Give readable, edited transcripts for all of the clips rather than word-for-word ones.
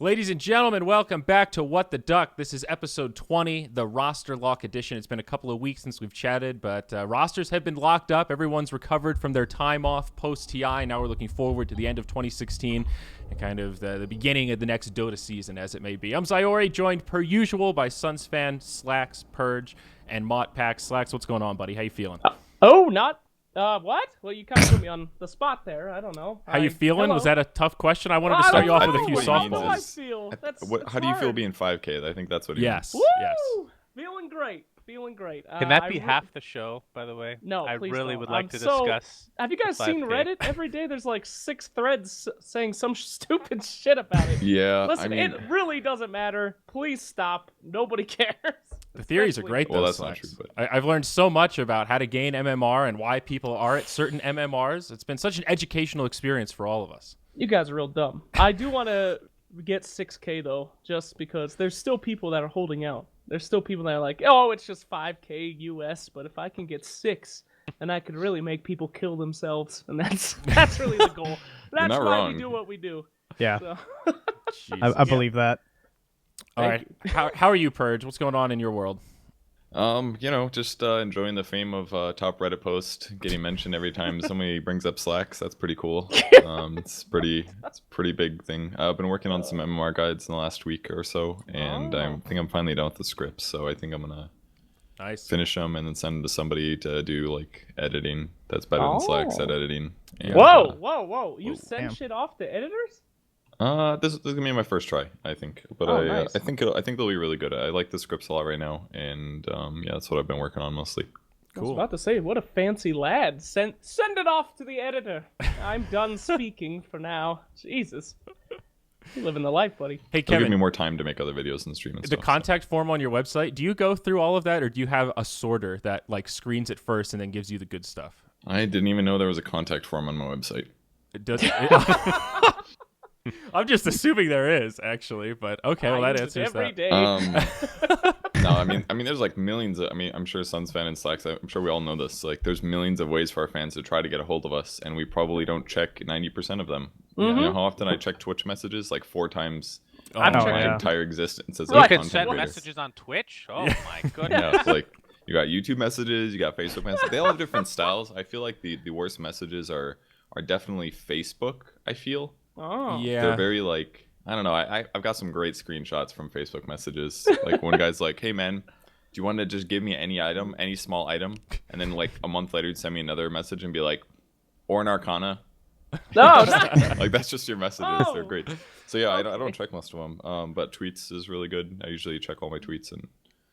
Ladies and gentlemen, welcome back to What the Duck. This is episode 20, the roster lock edition. It's been a couple of weeks since we've chatted, but rosters have been locked up. Everyone's recovered from their time off post-TI. Now we're looking forward to the end of 2016 and kind of the beginning of the next Dota season, as it may be. I'm Zyori, joined per usual by SUNSfan, Slacks, Purge, and MotPax. Slacks, what's going on, buddy? How you feeling? What? Well, you kind of put me on the spot there. I don't know. How you feeling? Hello? Was that a tough question? I wanted to start you off with a few How do I softballs. feel? How do you feel being 5K? I think that's what he Yes, Woo! yes. Feeling great. Feeling great. Can that be half the show, by the way? No, I please really don't. would like to discuss. Have you guys the seen 5K. Reddit? Every day there's like 6 threads saying some stupid shit about it. Yeah, Listen, I mean, it really doesn't matter. Please stop. Nobody cares. The theories are Especially- great, though. well, that's not Slacks. true, but I've learned so much about how to gain MMR and why people are at certain MMRs. It's been such an educational experience for all of us. You guys are real dumb. I do want to get 6K though, just because there's still people that are holding out. There's still people that are like, oh, it's just 5K US, but if I can get 6, then I could really make people kill themselves, and that's really the goal. That's not why wrong. we do what we do. Yeah, So. I believe that. All right. How are you, Purge? What's going on in your world? just enjoying the fame of top Reddit post getting mentioned every time somebody brings up Slacks. That's pretty cool. It's a pretty big thing. I've been working on some MMR guides in the last week or so, and I think I'm finally done with the scripts. So I think I'm gonna finish them and then send them to somebody to do like editing. That's better than Slacks at editing. And, Whoa! You send damn. shit off to editors? This is gonna be my first try, I think. But Nice. I think they'll be really good. I like the scripts a lot right now, and that's what I've been working on mostly. I was Cool. about to say, what a fancy lad. Send it off to the editor. I'm done speaking for now. Jesus. You're living the life, buddy. Hey, It'll give me Kevin, more time to make other videos and stream and the stuff. contact form on your website, do you go through all of that, or do you have a sorter that like screens it first and then gives you the good stuff? I didn't even know there was a contact form on my website. It doesn't. I'm just assuming there is, actually, but okay, well, that I use it answers every that. day. No, I mean, there's like millions of. I mean, I'm sure SUNSfan and Slacks. I'm sure we all know this. Like, there's millions of ways for our fans to try to get a hold of us, and we probably don't check 90% of them. You know how often I check Twitch messages? Like 4 times I've in checked my yeah. entire existence as You a can content send creator. messages on Twitch? Oh my goodness. Yeah, it's like you got YouTube messages, you got Facebook messages. They all have different styles. I feel like the worst messages are definitely Facebook. I feel Oh. Yeah. they're very like. I don't know. I've got some great screenshots from Facebook messages. Like one guy's like, "Hey man, do you want to just give me any item, any small item?" And then like a month later, he'd send me another message and be like, "Or an Arcana." No, not Like that's just your messages. They're Oh. great. So yeah, I don't check most of them. But tweets is really good. I usually check all my tweets, and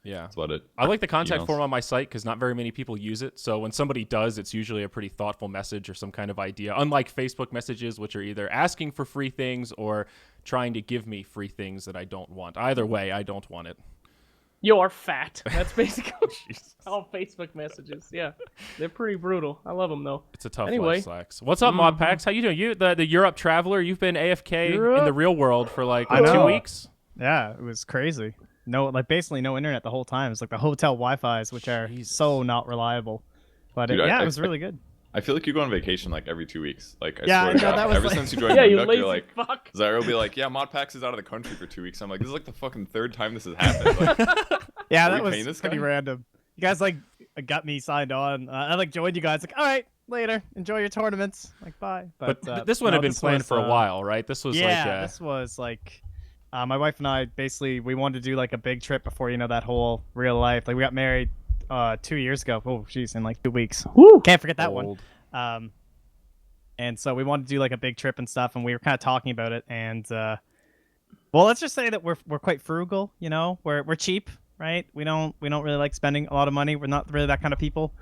Yeah. that's about it. I like the contact Emails. form on my site because not very many people use it. So when somebody does, it's usually a pretty thoughtful message or some kind of idea. Unlike Facebook messages, which are either asking for free things or trying to give me free things that I don't want. Either way, I don't want it. You're fat. That's basically all Facebook messages. Yeah, they're pretty brutal. I love them though. It's a tough Anyway. life, Slacks. What's up, ModPax? How you doing? You, the Europe traveler, you've been AFK in the real world for like I 2 know. weeks? Yeah, it was crazy. No, like basically no internet the whole time. It's like the hotel Wi-Fi's, which are so not reliable. But Dude, it I- was really good. I feel like you go on vacation like every 2 weeks. Like I Yeah, swear I to know, God, that was ever like- since you joined Yeah, you Moonduck, lazy you're like, fuck. Zyro will be like, "Yeah, ModPax is out of the country for 2 weeks." I'm like, "This is like the fucking 3rd time this has happened." Like, Yeah, Are that we paying was this pretty guy? random. You guys like got me signed on. I like joined you guys. Like, all right, later. Enjoy your tournaments. Like, bye. But this one had been planned for a was, while, right? This was this was like my wife and I basically we wanted to do like a big trip before that whole real life. Like we got married 2 years ago. Oh, jeez, in like 2 weeks. Woo. Can't forget that old. one. And so we wanted to do like a big trip and stuff, and we were kind of talking about it. And well, let's just say that we're quite frugal. We're cheap, right? We don't really like spending a lot of money. We're not really that kind of people.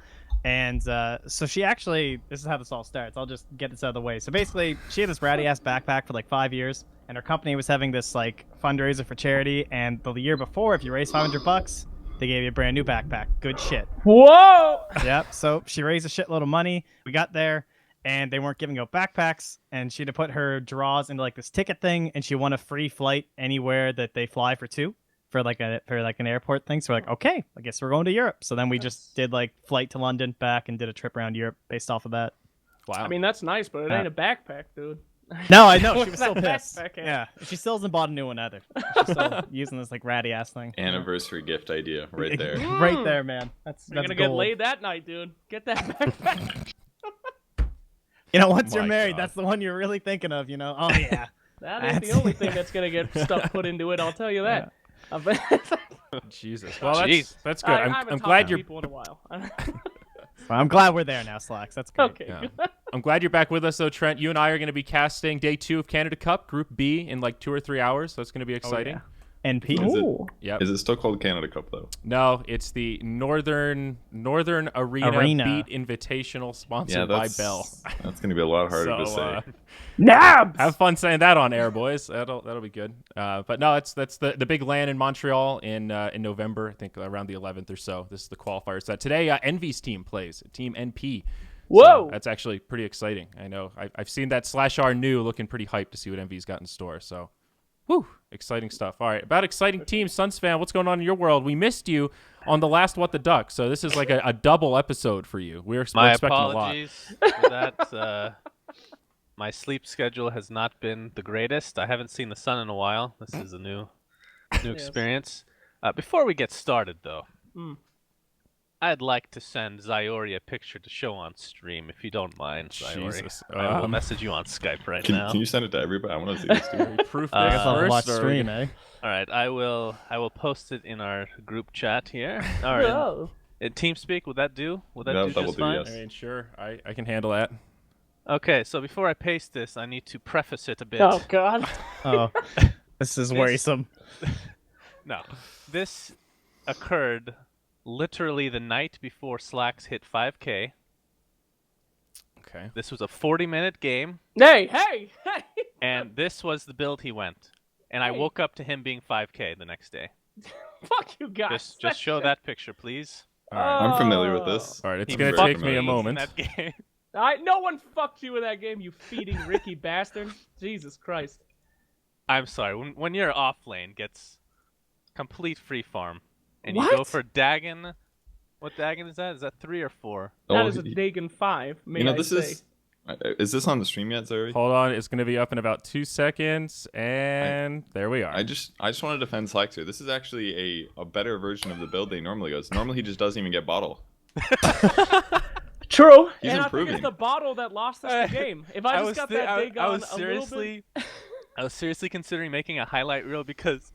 And so she actually, this is how this all starts. I'll just get this out of the way. So basically, she had this ratty ass backpack for like 5 years, and her company was having this like fundraiser for charity. And the year before, if you raised $500, they gave you a brand new backpack. Good shit. Whoa! Yep. So she raised a shitload of money. We got there, and they weren't giving out backpacks. And she had to put her draws into like this ticket thing, and she won a free flight anywhere that they fly for 2. For like an airport thing. So we're like, okay, I guess we're going to Europe. So then we just did like flight to London back and did a trip around Europe based off of that. Wow. I mean, that's nice, but it ain't a backpack, dude. No, I know. She With was still that pissed. backpack, Yeah. She still hasn't bought a new one either. She's still using this like ratty ass thing. Anniversary gift idea right there. Right there, man. That's You're that's gonna get gold. laid that night, dude. Get that backpack. You know, once you're My married, God. that's the one you're really thinking of. You know. Oh yeah. That ain't the That's- only thing that's gonna get stuff put into it. I'll tell you that. Jesus. Well, Jeez. that's good. I I'm haven't talked glad to you're people in a while. Well, I'm glad we're there now, Slacks. That's great. Okay. Yeah. I'm glad you're back with us, though, Trent. You and I are going to be casting day 2 of Canada Cup, Group B, in like 2 or 3 hours. So it's going to be exciting. NP. Is it- Ooh. Yep. Is it still called Canada Cup though? No, it's the Northern Arena Beat Invitational, sponsored by Bell. That's gonna be a lot harder to say. Nabs. Have fun saying that on air, boys. That'll be good. But no, that's the big LAN in Montreal in November. I think around the 11th or so. This is the qualifier set. Today, Envy's team plays, Team NP. Whoa. So that's actually pretty exciting. I know. I've seen that /R new looking pretty hyped to see what Envy's got in store. So, whew, exciting stuff. All right, about exciting teams, SUNSfan, what's going on in your world? We missed you on the last What the Duck, so this is like a double episode for you. We're My expecting a lot. apologies for that. My sleep schedule has not been the greatest. I haven't seen the sun in a while. This is a new experience. Before we get started, though, I'd like to send Zyori a picture to show on stream, if you don't mind, Zyori. Jesus. I will message you on Skype right now. Can you send it to everybody? I want to see this too. Proof I this guess I'll first, watch or- stream, eh? All right, I will post it in our group chat here. All right. Whoa. TeamSpeak, would that do? Would that Yeah, do that will just do, fine? yes. I mean, sure, I can handle that. Okay, so before I paste this, I need to preface it a bit. Oh God. Oh, this is worrisome. No, this occurred literally the night before Slacks hit 5K. Okay. This was a 40-minute game, Hey. and this was the build he went. And I Hey. woke up to him being 5K the next day. Fuck you guys. Just show that picture, please. All right. I'm familiar with this. All right, it's He gonna fucked take me me a in moment. That game. No one fucked you in that game, you feeding Ricky bastard. Jesus Christ. I'm sorry. When your off lane gets complete free farm, and you go What? for Dagon. What Dagon is that? Is that 3 or 4? That Oh, is a Dagon 5. May You know, I this say. is this on the stream yet, Zyori? Hold on, it's gonna be up in about 2 seconds, and there we are. I just want to defend Slacks here. This is actually a better version of the build they normally goes. Normally he just doesn't even get bottle. True. He's and I think improving. it's the bottle that lost us the game. If I just got that Dagon I was a little bit. seriously, I was seriously considering making a highlight reel because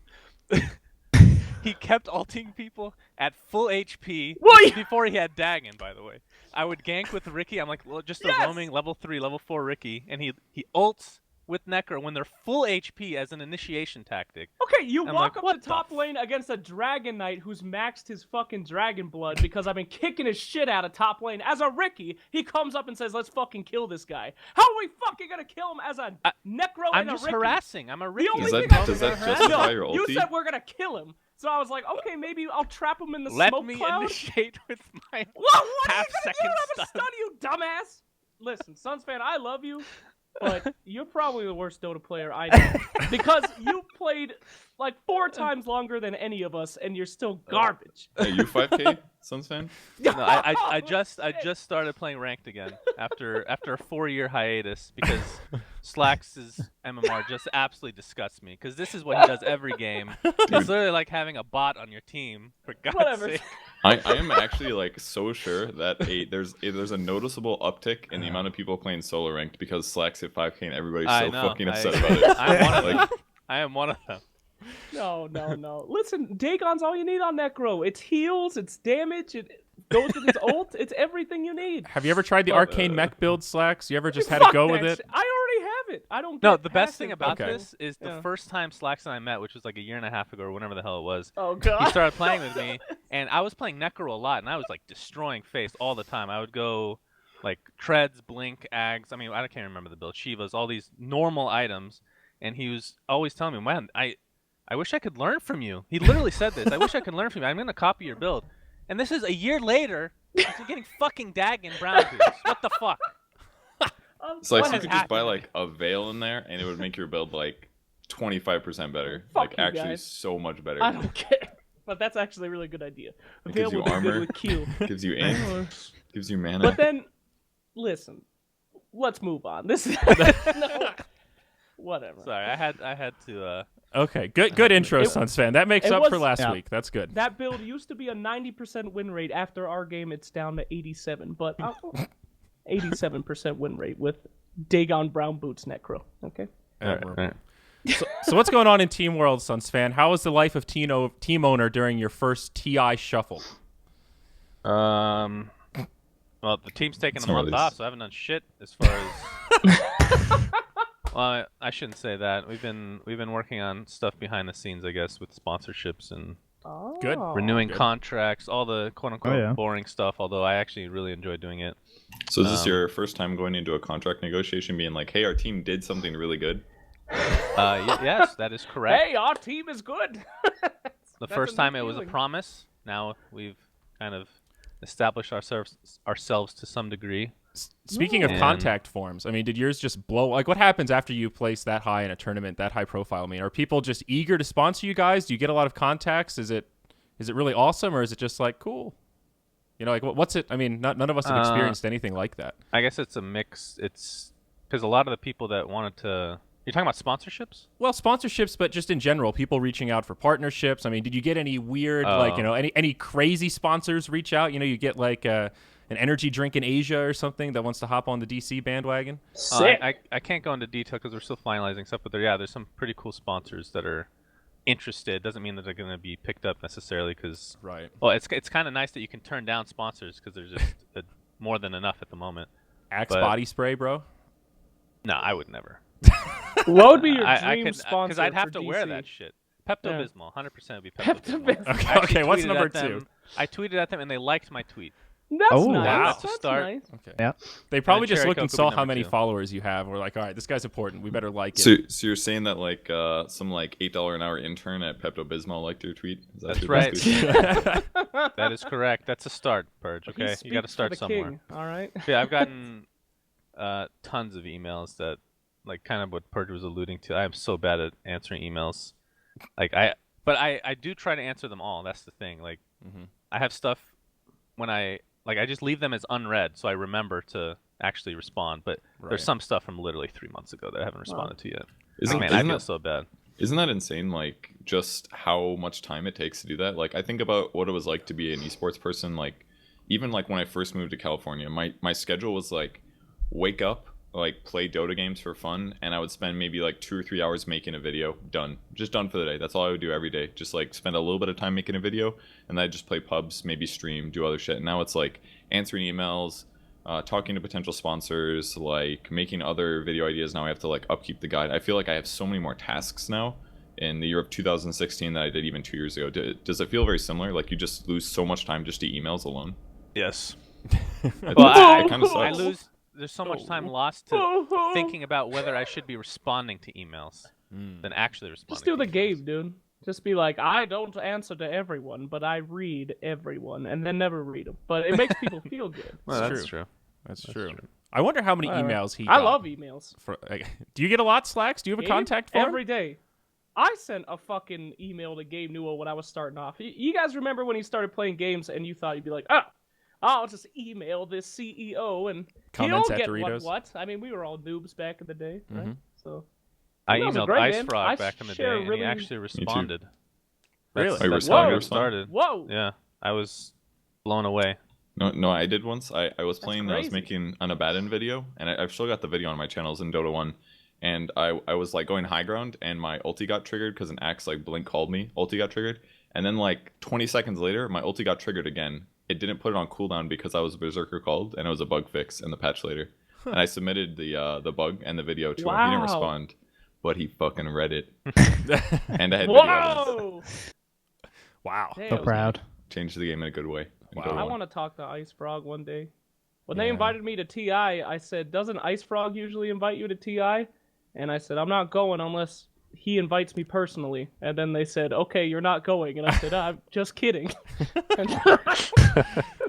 he kept ulting people at full HP What? before he had Dagon. By the way, I would gank with Ricky. I'm like, well, just a Yes! roaming level 3, level 4 Ricky, and he ults with Necro when they're full HP as an initiation tactic. Okay, you I'm walk like, up what the the top lane against a Dragon Knight who's maxed his fucking Dragon Blood because I've been kicking his shit out of top lane. As a Ricky, he comes up and says, let's fucking kill this guy. How are we fucking gonna kill him as a Necro I'm and a just Ricky? harassing. I'm a Ricky. only Does thing that I does was that gonna justify No, your you ulti? said we're gonna kill him. So I was like, okay, maybe I'll trap him in the Let smoke me cloud. initiate with my What are you gonna do? half-second I'm gonna stun. stun you, dumbass. Listen, SUNSfan, I love you, but you're probably the worst Dota player I know because you played like 4 times longer than any of us, and you're still garbage. Hey, you 5K, SUNSfan? No, I Oh, just shit. started playing ranked again after a 4-year hiatus because Slacks' MMR just absolutely disgusts me because this is what he does every game. It's literally like having a bot on your team. For God's Whatever. sake. I am actually like so sure that there's a noticeable uptick in the amount of people playing solo ranked because Slacks hit 5K and everybody's I so know. fucking upset about it. I'm one of them. Like, I am one of them. No. Listen, Dagon's all you need on Necro. It's heals, it's damage, it goes with his ult, it's everything you need. Have you ever tried the arcane mech build, Slacks? You ever just had Fuck to go that with it? shit. I already have it. I don't No, get the best passive thing about Okay. this is the Yeah. first time Slacks and I met, which was like a year and a half ago or whenever the hell it was. Oh god. He started playing with me, and I was playing Necro a lot, and I was like destroying face all the time. I would go like treads, blink, ags. I mean, I can't remember the build. Shivas, all these normal items, and he was always telling me, "Man, I wish I could learn from you." He literally said this. I wish I could learn from you. I'm gonna copy your build, and this is a year later. You're getting fucking Dagon brown boots. What the fuck? it's like What you has could just buy happened? like a veil in there and it would make your build like 25% better. Fuck like you actually guys. so much better. I don't care. But that's actually a really good idea. It gives you Veil would be good armor. with Q. Gives you ink, gives you mana. But then, listen, let's move on. This is no. Whatever. Sorry, I had to. Okay, good intro, SUNSfan. That makes it up for was- last week. That's good. That build used to be a 90% win rate. After our game, it's down to 87. But 87% win rate with Dagon Brown Boots Necro. Okay. Yeah, All right. So what's going on in Team World, SUNSfan? How was the life of team owner during your first TI shuffle? Well, the team's taking It's a month more off, so I haven't done shit as far as. Well, I shouldn't say that. We've been working on stuff behind the scenes, I guess, with sponsorships and Oh. Good. renewing good. contracts, all the quote unquote yeah. boring stuff. Although I actually really enjoy doing it. So is this your first time going into a contract negotiation, being like, "Hey, our team did something really good"? Yes, that is correct. Hey, our team is good. The That's first a time new it was a feeling. promise. Now we've kind of established ourselves to some degree. Speaking of And- contact forms, I mean, did yours just blow? Like, what happens after you place that high in a tournament, that high profile? I mean, are people just eager to sponsor you guys? Do you get a lot of contacts? Is it really awesome, or is it just like cool? You know, like what's it? I mean, none of us have experienced anything like that. I guess it's a mix. It's because a lot of the people that wanted to. You're talking about sponsorships? Well, sponsorships, but just in general, people reaching out for partnerships. I mean, did you get any weird, Oh. like, you know, any crazy sponsors reach out? You know, you get like an energy drink in Asia or something that wants to hop on the DC bandwagon. Sick. I can't go into detail because we're still finalizing stuff, but there's some pretty cool sponsors that are interested. Doesn't mean that they're going to be picked up necessarily because Right. well, it's kind of nice that you can turn down sponsors because there's just more than enough at the moment. Axe But- body spray, bro. No, I would never. What would be your I dream could sponsor? because I'd have for to DC? wear that shit. Pepto Bismol, 100% would be Pepto Pepto Bismol. Bismol. Okay, I actually okay, what's tweeted number at them- two? I tweeted at them and they liked my tweet. That's Oh, nice. wow. That's To start. nice. Okay. Yeah. They probably just Cherry looked and Coke would be saw how number many two. followers you have. We're like, all right, this guy's important. We better like it. So you're saying that like some like $8 an hour intern at Pepto Bismol liked your tweet? Is that That's what right. basically- That is correct. That's a start, Purge. He Okay, you got to speaks for start the somewhere. king, all right. Yeah, I've gotten tons of emails that, like, kind of what Purge was alluding to. I am so bad at answering emails. Like but I do try to answer them all. That's the thing. Like, Mhm. I have stuff when I just leave them as unread, so I remember to actually respond. But Right. there's some stuff from literally 3 months ago that I haven't responded to yet. Isn't, Man, I isn't feel that, so bad. isn't that insane? Like just how much time it takes to do that. Like I think about what it was like to be an esports person. Like even like when I first moved to California, my schedule was like wake up, like play Dota games for fun, and I would spend maybe like 2 or 3 hours making a video. Just done for the day. That's all I would do every day. Just like spend a little bit of time making a video, and then I'd just play pubs, maybe stream, do other shit. And now it's like answering emails, talking to potential sponsors, like making other video ideas. Now I have to like upkeep the guide. I feel like I have so many more tasks now in the year of 2016 that I did even 2 years ago. Does it feel very similar? Like you just lose so much time just to emails alone? Yes. It Well, I kind of sucks. I lose. There's so much time lost to thinking about whether I should be responding to emails than actually responding. Just do the to emails. game, dude. Just be like, I don't answer to everyone, but I read everyone, and then never read them. But it makes people feel good. Well, It's that's true. true. That's true. I wonder how many Whatever. emails he I got. love emails. Do you get a lot, Slacks? Do you have a Gabe, contact form? every day. I sent a fucking email to Gabe Newell when I was starting off. You guys remember when he started playing games and you thought you'd be like, I'll just email this CEO and Comments he'll at get Doritos. what? I mean, we were all noobs back in the day, right? Mhm. So I Emails are emailed great, Ice man. Frog I back in the day, share and really- he actually responded. Really? That's, Oh, you that's responded? how You it started. whoa, Yeah, I was blown away. No, I did once. I was playing, I was crazy. making an Abaddon video, and I've still got the video on my channels in Dota 1. And I was like going high ground, and my ulti got triggered because an axe like Blink called me. Ulti got triggered, and then like 20 seconds later, my ulti got triggered again. It didn't put it on cooldown because I was Berserker called, and it was a bug fix in the patch later. And I submitted the bug and the video to him. He didn't Wow. respond, but he fucking read it, and I had video evidence. whoa! Wow. Damn. So proud. Changed the game in a good way. in Wow. Dota I 1. want to talk to Ice Frog one day. When Yeah. they invited me to TI, I said, "Doesn't Ice Frog usually invite you to TI?" And I said, "I'm not going unless he invites me personally." And then they said, "Okay, you're not going." And I said, "I'm just kidding."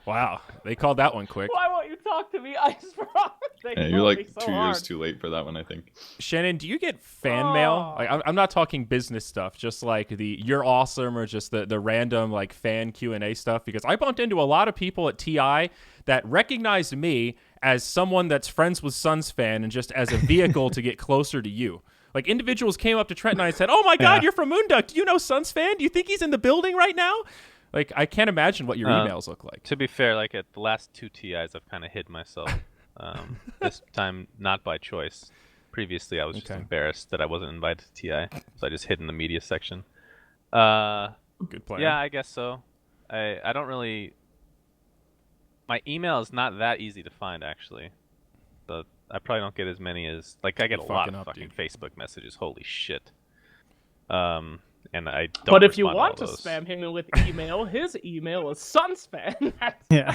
Wow. They called that one quick. Why won't you talk to me, Ice Frog? They Yeah, you're love me like so 2 years hard. too late for that one, I think. Shannon, do you get fan mail? Oh. Like, I'm not talking business stuff, just like the "you're awesome" or just the random like fan Q&A stuff. Because I bumped into a lot of people at TI that recognized me as someone that's friends with SUNSfan and just as a vehicle to get closer to you. Like individuals came up to Trent and I and said, "Oh my God, you're from Moonduck. Do you know SUNSfan? Do you think he's in the building right now?" Like I can't imagine what your emails look like. To be fair, like at the last 2 TIs, I've kind of hid myself. This time, not by choice. Previously, I was just embarrassed that I wasn't invited to TI, so I just hid in the media section. Good plan. Yeah, I guess so. I don't really. My email is not that easy to find, actually. So I probably don't get as many as like I get a lot of fucking Facebook messages. Holy shit. And I don't. But if you respond want to to all those. spam him with email, his email is SUNSfan. Yeah.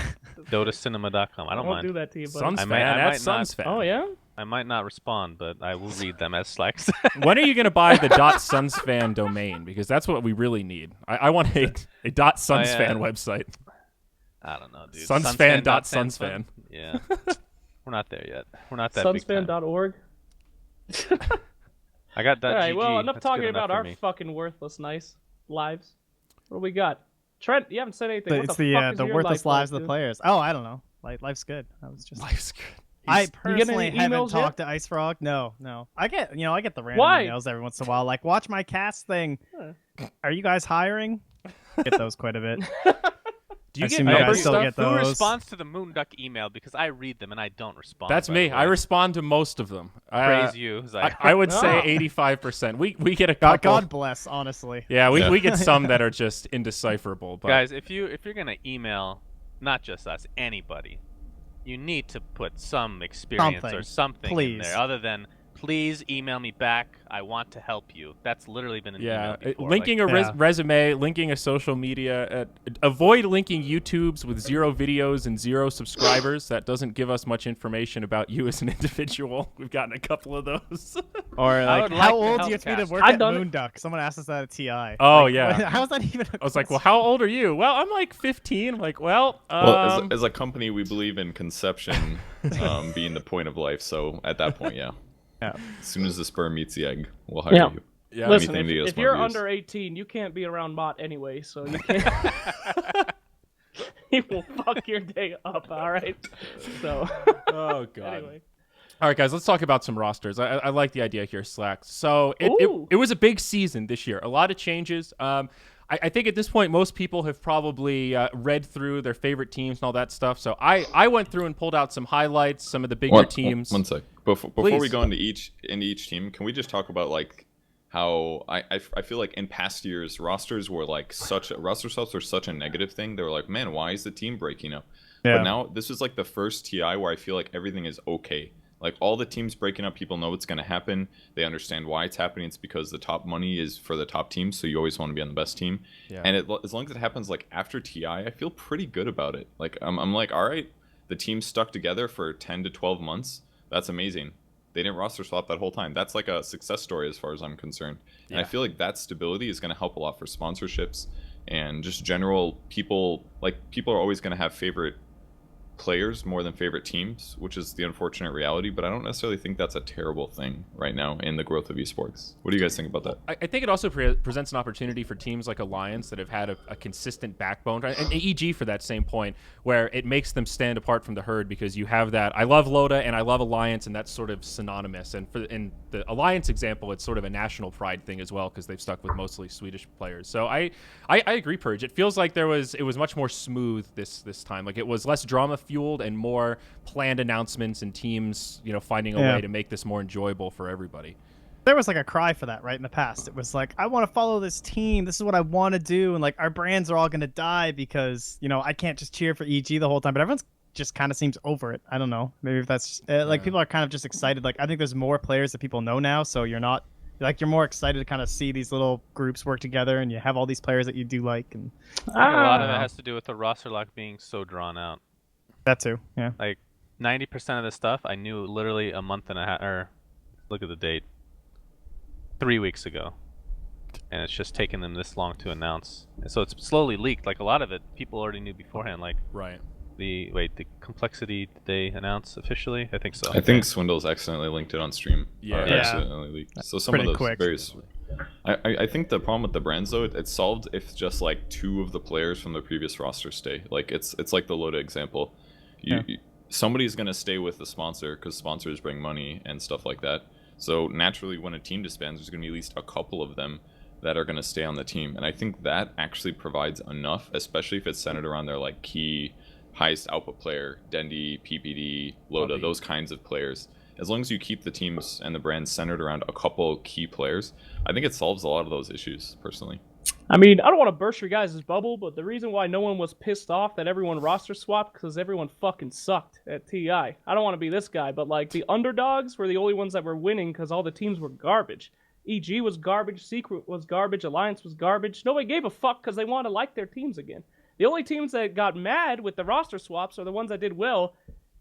DotaCinema.com. I don't mind. do that to you, buddy. SUNSfan I might at not- SUNSfan. Oh yeah. I might not respond, but I will read them as slacks. When are you going to buy the .sunsfan domain? Because that's what we really need. I want a .sunsfan website. I don't know, dude. Sunsfan.sunsfan. Yeah. We're not there yet. We're not that big time. Sunsfan.org. I got All right, .gg. well, enough That's talking good enough about for our me. fucking worthless nice lives. What do we got? Trent, you haven't said anything. What It's the fuck is the your worthless life lives like, of the dude? players. Oh, I don't know. Life's good. I was just. Life's good. I You get any personally haven't emails yet? talked to Ice Frog. No. I get the random Why? emails every once in a while. Like, watch my cast thing. Are you guys hiring? Get those quite a bit. Do you I get assume you guys number still stuff? get Who those. responds to the Moonduck email? Because I read them and I don't respond. That's by me. the I way. respond to most of them. Praise you, Zyori. I would say Oh. 85%. We get a couple. God bless, honestly. Yeah, Yeah. we get some that are just indecipherable. But Guys, if you're gonna email, not just us, anybody, you need to put some experience Something, or something in please. there other than please email me back. I want to help you. That's literally been an yeah, email before. linking like, a Yeah. resume, linking a social media. Avoid linking YouTubes with 0 videos and 0 subscribers. That doesn't give us much information about you as an individual. We've gotten a couple of those. Or I like, would how like to old do help you have to be to cast. work I've at done it. Moonduck? Someone asked us that at TI. Oh, Like, yeah. How is that even? I was like, well, how old are you? Well, I'm like 15. I'm like, well, Well, as a company, we believe in conception being the point of life. So at that point, yeah. Yeah. As soon as the sperm meets the egg, we'll hire Yeah. you. yeah. Listen, Anything to get us if more you're views. under 18, you can't be around Mott anyway, so you can't. He will fuck your day up. All right. So. Oh god. Anyway. All right, guys, let's talk about some rosters. I like the idea here, Slacks. So Ooh. it was a big season this year. A lot of changes. I think at this point, most people have probably read through their favorite teams and all that stuff. So I went through and pulled out some highlights, some of the bigger teams. One sec. Before Please. we go into each team, can we just talk about like how I feel like in past years rosters were like roster swaps were such a negative thing. They were like, man, why is the team breaking up? Yeah. But now this is like the first TI where I feel like everything is okay. Like all the teams breaking up, people know what's going to happen. They understand why it's happening. It's because the top money is for the top team, so you always want to be on the best team. Yeah. And as long as it happens like after TI, I feel pretty good about it. Like I'm like, all right, the team stuck together for 10 to 12 months. That's amazing. They didn't roster swap that whole time. That's like a success story as far as I'm concerned. And I feel like that stability is going to help a lot for sponsorships and just general people. Like people are always going to have favorite players more than favorite teams, which is the unfortunate reality, but I don't necessarily think that's a terrible thing right now in the growth of esports. What do you guys think about that? I think it also presents an opportunity for teams like Alliance that have had a consistent backbone, and EG for that same point, where it makes them stand apart from the herd because you have that. I love Loda and I love Alliance, and that's sort of synonymous. And in the Alliance example, it's sort of a national pride thing as well because they've stuck with mostly Swedish players. So I agree, Purge. It feels like it was much more smooth this time. Like it was less drama fueled and more planned announcements and teams, finding a way to make this more enjoyable for everybody. There was like a cry for that, right? In the past, it was like, I want to follow this team. This is what I want to do, and like our brands are all going to die because I can't just cheer for EG the whole time. But everyone's just kind of seems over it. I don't know. Maybe if that's like people are kind of just excited. Like I think there's more players that people know now, so you're not. Like you're more excited to kind of see these little groups work together, and you have all these players that you do like, and I think a lot of it has to do with the roster lock being so drawn out. that too. Yeah. Like 90% of the stuff I knew literally a month and a half, or look at the date, 3 weeks ago, and it's just taken them this long to announce. And so it's slowly leaked. Like a lot of it, people already knew beforehand. Like Right. the complexity, did they announce officially? I think so. I think Swindle's accidentally linked it on stream. Yeah. Or Yeah. accidentally leaked. So some of pretty those quick. various. I think the problem with the brands though, it's solved if just like 2 of the players from the previous roster stay. Like it's like the Loda example. Somebody's gonna stay with the sponsor because sponsors bring money and stuff like that. So naturally, when a team disbands, there's going to be at least a couple of them that are going to stay on the team. And I think that actually provides enough, especially if it's centered around their like key highest output player, Dendi, PPD, Loda, those kinds of players. As long as you keep the teams and the brands centered around a couple key players, I think it solves a lot of those issues, personally. I mean, I don't want to burst your guys' bubble, but the reason why no one was pissed off that everyone roster swapped because everyone fucking sucked at TI. I don't want to be this guy, but like the underdogs were the only ones that were winning because all the teams were garbage. EG was garbage, Secret was garbage, Alliance was garbage. Nobody gave a fuck because they wanted to like their teams again. The only teams that got mad with the roster swaps are the ones that did well,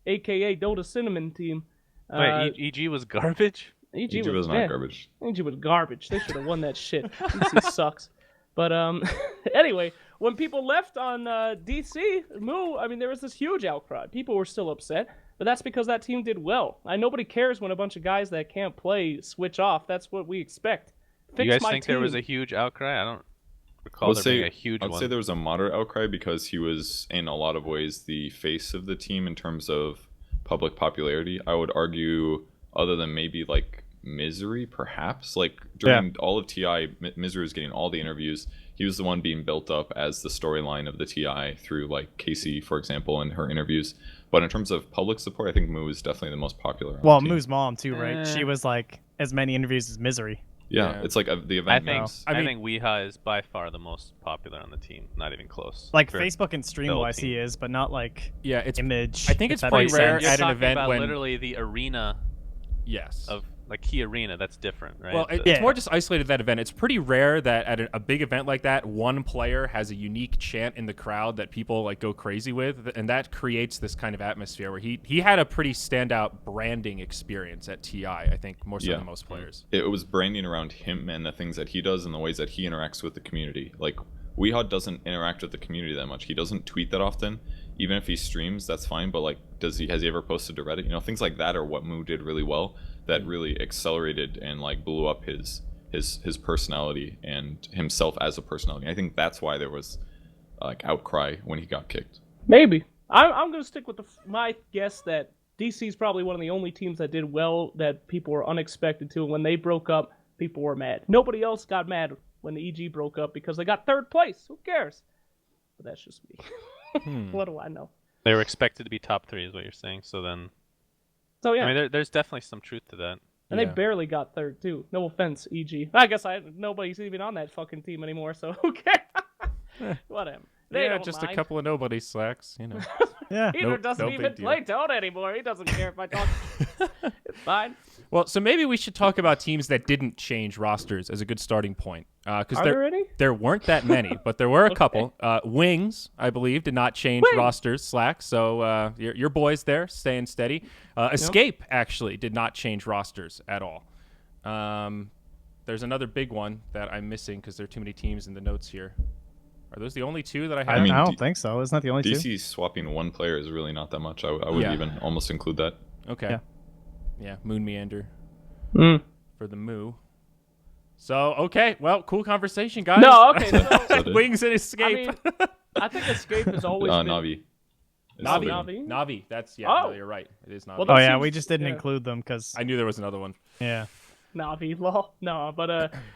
aka Dota Cinnamon team. Wait, EG was garbage? EG was not garbage. EG was garbage. They should have won that shit. DC sucks. But anyway, when people left on DC, Moo, I mean, there was this huge outcry. People were still upset, but that's because that team did well. Nobody cares when a bunch of guys that can't play switch off. That's what we expect. You guys think there was a huge outcry? I don't recall there being a huge one. I'd say there was a moderate outcry because he was, in a lot of ways, the face of the team in terms of public popularity. I would argue, other than maybe like Misery, perhaps, like during all of TI, Misery was getting all the interviews. He was the one being built up as the storyline of the TI through like Casey, for example, and her interviews. But in terms of public support, I think Moo is definitely the most popular on the team. Moo's mom too, right? She was like as many interviews as Misery. Yeah, it's like the event. I think Weeha is by far the most popular on the team. Not even close. Like Facebook and stream-wise, he is, but not like it's image. I think it's pretty rare You're at an talking event about when literally the arena. Yes. Of like key arena, that's different, right? Well, it's more just isolated to that event. It's pretty rare that at a big event like that, one player has a unique chant in the crowd that people like go crazy with, and that creates this kind of atmosphere where he had a pretty standout branding experience at TI, I think, more so than most players. It was branding around him and the things that he does and the ways that he interacts with the community. Like, Weeha doesn't interact with the community that much. He doesn't tweet that often. Even if he streams, that's fine, but like, has he ever posted to Reddit? You know, things like that are what Moo did really well, that really accelerated and like blew up his personality and himself as a personality. I think that's why there was like outcry when he got kicked. Maybe. I'm going to stick with my guess that DC is probably one of the only teams that did well that people were unexpected to. And when they broke up, people were mad. Nobody else got mad when the EG broke up because they got third place. Who cares? But that's just me. What do I know? They were expected to be top 3 is what you're saying. So yeah. I mean, there's definitely some truth to that. And they barely got third, too. No offense, EG. I guess nobody's even on that fucking team anymore, so who cares? Whatever. They don't just mind. a couple of nobody slacks, you know. Peter doesn't even play Dota anymore. He doesn't care if I talk. It's fine. Well, so maybe we should talk about teams that didn't change rosters as a good starting point. Are there any? There weren't that many, but there were a couple. Wings, I believe, did not change rosters, Slack. So your boys there, staying steady. Escape, actually, did not change rosters at all. There's another big one that I'm missing because there are too many teams in the notes here. Are those the only two that I have? I don't think so. Isn't that the only two? DC swapping one player is really not that much. I would even almost include that. Okay. Yeah, Moon Meander for the Moo. So, okay. Well, cool conversation, guys. No, okay. So, Wings and Escape. I mean, I think Escape has always been... Navi. Navi. That's, no, you're right. It is Navi. Well, we just didn't include them because... I knew there was another one. Yeah. Navi, lol. No, but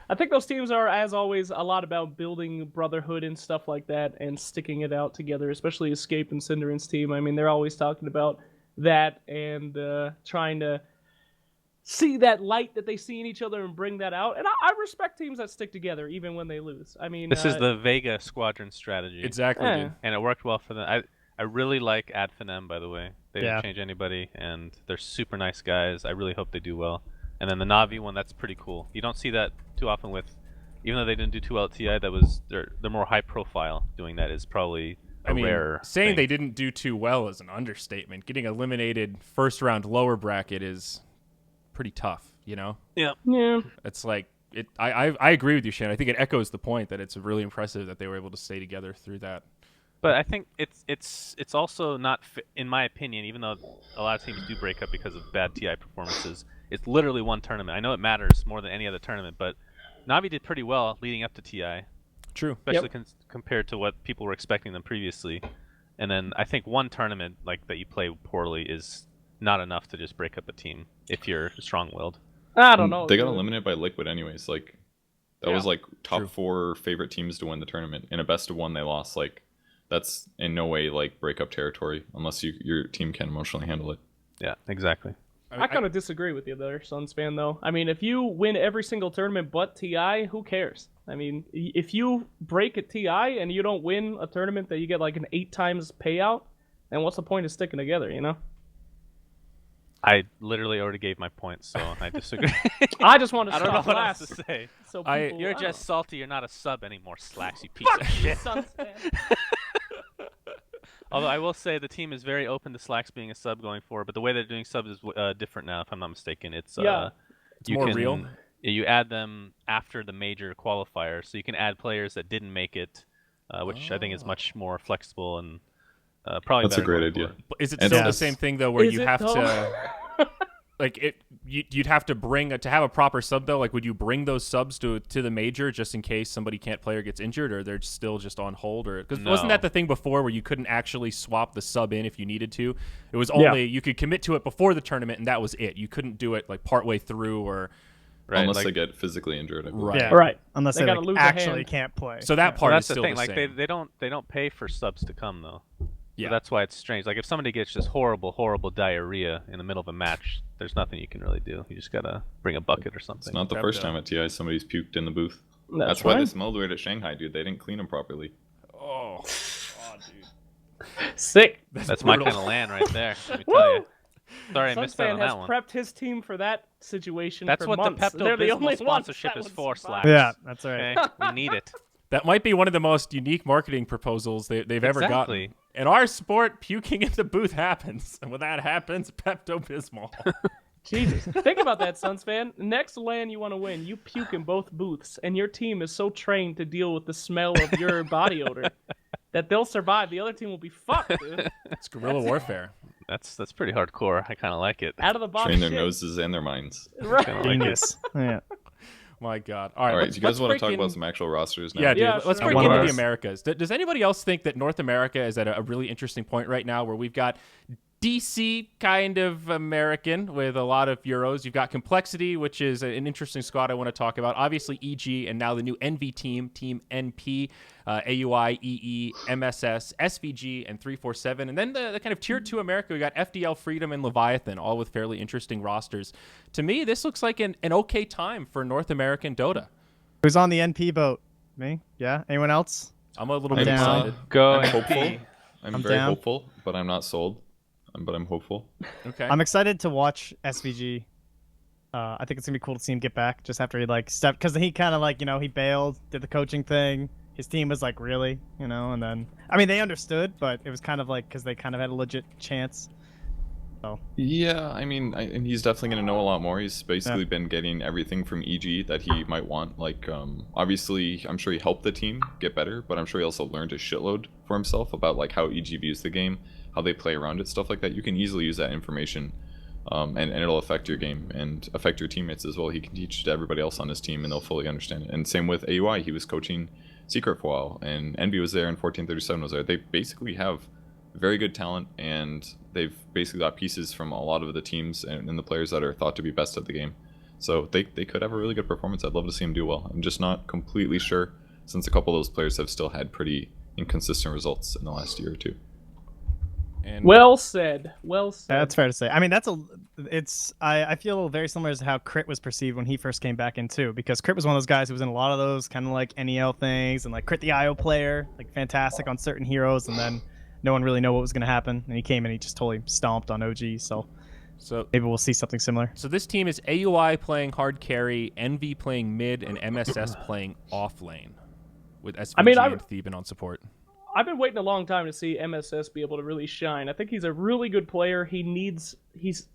I think those teams are, as always, a lot about building brotherhood and stuff like that and sticking it out together, especially Escape and Cinderin's team. I mean, they're always talking about that and trying to see that light that they see in each other and bring that out. And I respect teams that stick together even when they lose. I mean, this is the Vega Squadron strategy. Exactly, dude. And it worked well for them. I really like Adfinem, by the way. They didn't change anybody, and they're super nice guys. I really hope they do well. And then the Navi one, that's pretty cool. You don't see that too often with, even though they didn't do too well at TI, they're more high profile. Doing that is probably rare saying thing. They didn't do too well is an understatement. Getting eliminated first round lower bracket is pretty tough, you know? Yeah. It's like I agree with you, Shane. I think it echoes the point that it's really impressive that they were able to stay together through that. But I think it's also not, in my opinion, even though a lot of teams do break up because of bad TI performances, it's literally one tournament. I know it matters more than any other tournament, but Navi did pretty well leading up to TI. True. Especially compared to what people were expecting them previously. And then I think one tournament like that you play poorly is not enough to just break up a team if you're strong-willed. I don't know. They got dude. eliminated by Liquid anyways. Like that Yeah. was like top True. 4 favorite teams to win the tournament. In a best of 1, they lost. Like that's in no way like breakup territory unless your team can emotionally handle it. Yeah, exactly. I kind of disagree with you there, SUNSfan, though. I mean, if you win every single tournament but TI, who cares? I mean, if you break at TI and you don't win a tournament that you get like an 8 times payout, then what's the point of sticking together, you know? I literally already gave my points, so I disagree. I just want to I don't know stop what last. else to say. So I- people, You're I don't just know. salty. You're not a sub anymore, Slacks, you piece of Fuck you, shit. SUNSfan. Although I will say the team is very open to Slacks being a sub going forward, but the way they're doing subs is different now, if I'm not mistaken. It's Yeah. It's more real. You add them after the major qualifier, so you can add players that didn't make it, which I think is much more flexible and probably That's a better great going idea. forward. But is it And still the yes. same thing though, where Is you it, have though? to like it? You'd have to bring to have a proper sub though. Like, would you bring those subs to the major just in case somebody can't play or gets injured, or they're still just on hold? Or because wasn't No. that the thing before where you couldn't actually swap the sub in if you needed to? It was only you could commit to it before the tournament, and that was it. You couldn't do it like partway through or. Right, Unless like, they get physically injured. I believe. Right. Yeah. Right. Unless They they gotta like, lose a actually hand. can't play. So that part well, is that's the still thing. the Like same. they don't pay for subs to come though. Yeah. So that's why it's strange. Like if somebody gets just horrible diarrhea in the middle of a match, there's nothing you can really do. You just gotta bring a bucket or something. It's not the Grab first the- time at TI somebody's puked in the booth. That's why right. they smelled weird at Shanghai, dude. They didn't clean them properly. Oh, dude. Sick. That's my brutal. kind of land right there. Let me tell you. Sorry, I missed out SUNSfan on has that one. prepped his team for that situation That's for what months. the They're the Pepto only Bismol ones sponsorship that is would for, survive. Slacks. Yeah, that's right. Okay, we need it. That might be one of the most unique marketing proposals they've ever gotten. Exactly. In our sport, puking in the booth happens. And when that happens, Pepto-Bismol. Jesus. Think about that, SUNSfan. Next LAN you want to win, you puke in both booths, and your team is so trained to deal with the smell of your body odor that they'll survive. The other team will be fucked, dude. It's guerrilla warfare. That's pretty hardcore. I kind of like it. Out of the box Train their shit. noses and their minds. Right. Kinda like it. Genius. Yeah. My God. All right, let's- do you guys let's want to break talk in- about some actual rosters now? Yeah, dude. Yeah, Let's sure. break One into of the us. Americas. Does anybody else think that North America is at a really interesting point right now where we've got DC kind of American with a lot of Euros. You've got Complexity, which is an interesting squad I want to talk about. Obviously, EG, and now the new NV team, Team NP, AUI, EE, MSS, SVG, and 347. And then the kind of Tier 2 America, we got FDL, Freedom, and Leviathan, all with fairly interesting rosters. To me, this looks like an okay time for North American Dota. Who's on the NP boat? Me? Yeah. Anyone else? I'm a little I'm bit down. excited. Go I'm NP. hopeful. I'm very down. hopeful, but I'm not sold. But I'm hopeful. Okay. I'm excited to watch SVG. I think it's gonna be cool to see him get back just after he like stepped, because he kind of like he bailed, did the coaching thing. His team was like really, and then I mean they understood, but it was kind of like because they kind of had a legit chance. So Yeah, I mean, and he's definitely going to know a lot more. He's basically been getting everything from EG that he might want. Like, obviously, I'm sure he helped the team get better, but I'm sure he also learned a shitload for himself about like how EG views the game, how they play around it, stuff like that. You can easily use that information, and it'll affect your game and affect your teammates as well. He can teach to everybody else on his team, and they'll fully understand it. And same with AUI, he was coaching Secret for a while, and Envy was there, and 1437 was there. They basically have very good talent, and they've basically got pieces from a lot of the teams and the players that are thought to be best at the game. So they could have a really good performance. I'd love to see them do well. I'm just not completely sure, since a couple of those players have still had pretty inconsistent results in the last year or two. And Well said. Well said. that's fair to say. I mean I feel very similar to how Crit was perceived when he first came back in too, because Crit was one of those guys who was in a lot of those kind of like NEL things and like Crit the IO player, like fantastic on certain heroes, and then no one really knew what was going to happen, and he came and he just totally stomped on OG. So maybe we'll see something similar. So this team is AUI playing hard carry, Envy playing mid, and MSS playing off lane, with SVG and Theban on support. I've been waiting a long time to see MSS be able to really shine. I think he's a really good player. He's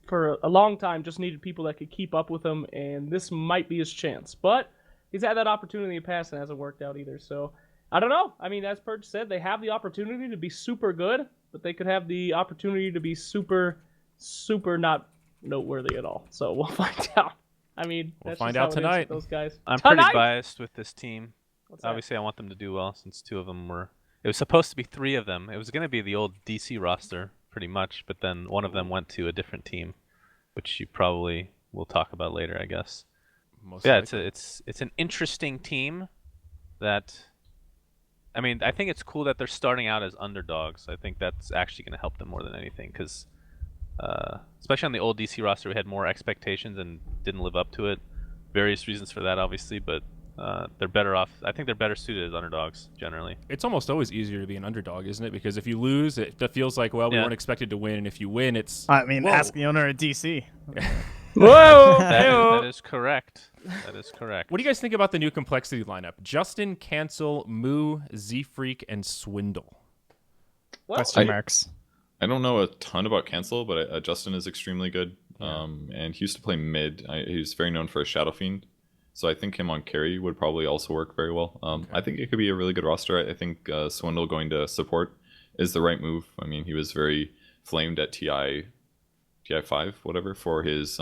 for a long time just needed people that could keep up with him, and this might be his chance. But he's had that opportunity in the past and it hasn't worked out either. So I don't know. I mean, as Purge said, they have the opportunity to be super good, but they could have the opportunity to be super, super not noteworthy at all. So we'll find out. I mean, We'll that's find just out how it is with tonight. those guys. I'm Tonight! pretty biased with this team. What's that? Obviously, I want them to do well since two of them were. It was supposed to be three of them. It was going to be the old DC roster, pretty much, but then one of them went to a different team, which you probably we'll talk about later, I guess. Most Yeah, likely. it's an interesting team that. I mean, I think it's cool that they're starting out as underdogs. I think that's actually going to help them more than anything, because especially on the old DC roster, we had more expectations and didn't live up to it. Various reasons for that, obviously, but they're better off. I think they're better suited as underdogs generally. It's almost always easier to be an underdog, isn't it? Because if you lose, it feels like, well, we Yeah. weren't expected to win, and if you win, it's I mean, whoa. ask the owner at DC. Whoa! That is correct. That is correct. What do you guys think about the new complexity lineup? Justin, Cancel, Moo, Z-Freak, and Swindle. Well, Question marks. I don't know a ton about Cancel, but Justin is extremely good. And he used to play mid. He's very known for a Shadow Fiend. So I think him on carry would probably also work very well. I think it could be a really good roster. I think Swindle going to support is the right move. I mean, he was very flamed at TI5, whatever, for his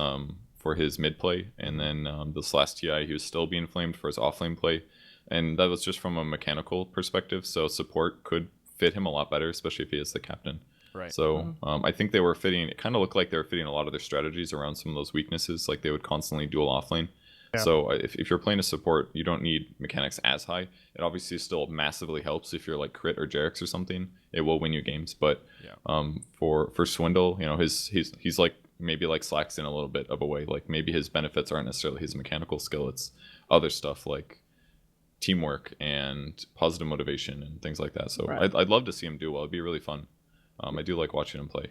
mid play. And then this last TI, he was still being flamed for his off lane play. And that was just from a mechanical perspective. So support could fit him a lot better, especially if he is the captain. Right. So I think they were fitting. It kind of looked like they were fitting a lot of their strategies around some of those weaknesses. Like they would constantly duel offlane. Yeah. So if you're playing a support, you don't need mechanics as high. It obviously still massively helps if you're like Crit or Jerix or something. It will win you games. But for Swindle, you know, he's like maybe like Slacks in a little bit of a way. Like maybe his benefits aren't necessarily his mechanical skill. It's other stuff like teamwork and positive motivation and things like that. So Right. I'd love to see him do well. It'd be really fun. I do like watching him play.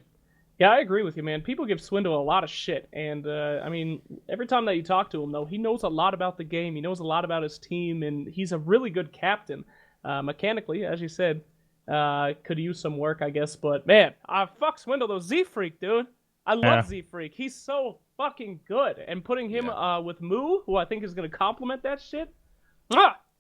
Yeah, I agree with you, man. People give Swindle a lot of shit, and I mean, every time that you talk to him, though, he knows a lot about the game. He knows a lot about his team, and he's a really good captain. Mechanically, as you said, could use some work, I guess. But man, fuck Swindle, though. Z-Freak, dude. I love Z-Freak. He's so fucking good, and putting him with Moo, who I think is gonna complement that shit.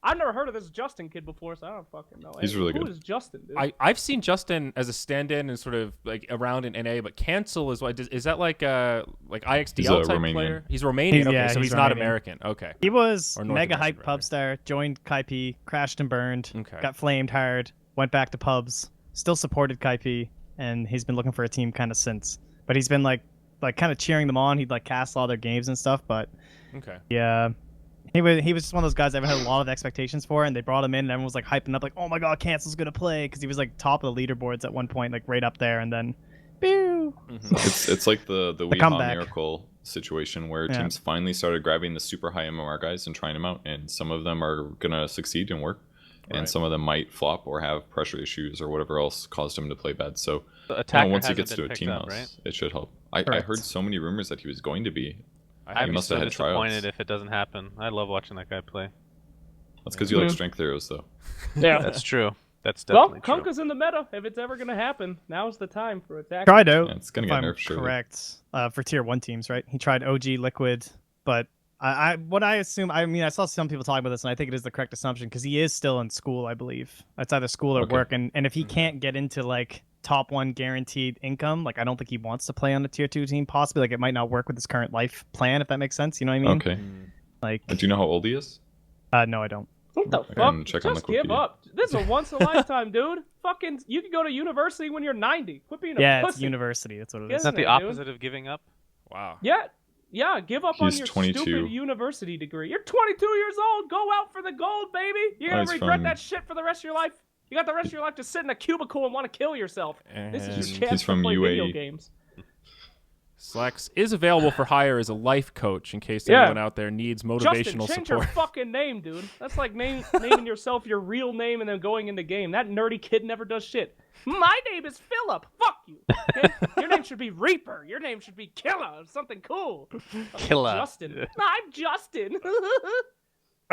I've never heard of this Justin kid before, so I don't fucking know. He's really Who good. is Justin, dude? I've seen Justin as a stand-in and sort of like around in NA, but Cancel is what is that like IXDL He's a type Romanian. player? He's Romanian. Okay, so he's not Romanian. American. Okay. He was Or North mega American, hyped rather. pub star, joined Kaipi, crashed and burned, Okay. got flamed hard, went back to pubs, still supported Kaipi, and he's been looking for a team kind of since. But he's been like kind of cheering them on. He'd like cast all their games and stuff, but Okay. yeah. He was just one of those guys I had a lot of expectations for, and they brought him in, and everyone was like hyping up, like, "Oh my God, Cancel's gonna play," because he was like top of the leaderboards at one point, like right up there, and then, pew. It's like the Weehaw comeback. Miracle situation where Yeah. teams finally started grabbing the super high MMR guys and trying them out, and some of them are gonna succeed and work, and Right. some of them might flop or have pressure issues or whatever else caused them to play bad. So The you know, attacker once he hasn't gets been to a picked team up, house, right? it should help. I Correct. heard so many rumors that he was going to be. I'd be must so have had disappointed tryouts. if it doesn't happen. I love watching that guy play. That's because you like strength heroes, though. Yeah. That's true. That's Well, definitely true. Kunkka's in the meta. If it's ever gonna happen, now's the time for attack. Tried out. Yeah, it's gonna if get I'm nerfed, surely. correct, for tier 1 teams, right? He tried OG Liquid, but what I assume, I mean, I saw some people talking about this, and I think it is the correct assumption because he is still in school, I believe. It's either school or Okay. work, and if he can't get into like top 1 guaranteed income, like I don't think he wants to play on a tier 2 team. Possibly, like it might not work with his current life plan, if that makes sense. You know what I mean? Okay. Like, Do you know how old he is? no, I don't. What the can fuck? check on Just the give Wikipedia. up. This is a once in a lifetime, dude. Fucking, you can go to university when you're 90. Quit being a Yeah, it's pussy. university. That's what it Yes. is. Is that the Isn't it, dude? opposite of giving up? Wow. Yeah, give up on He's your 22. stupid university degree. You're 22 years old. Go out for the gold, baby. You're gonna he's regret from- that shit for the rest of your life. You got the rest of your life to sit in a cubicle and want to kill yourself. This is And your chance he's to from play video UAE. games. Slacks is available for hire as a life coach in case Yeah. anyone out there needs Justin, motivational change your support. fucking name, dude. That's like naming yourself your real name and then going into game. That nerdy kid never does shit. My name is Philip. Fuck you. Okay? Your name should be Reaper. Your name should be Killer. Something cool. Killer. Justin. I'm Justin.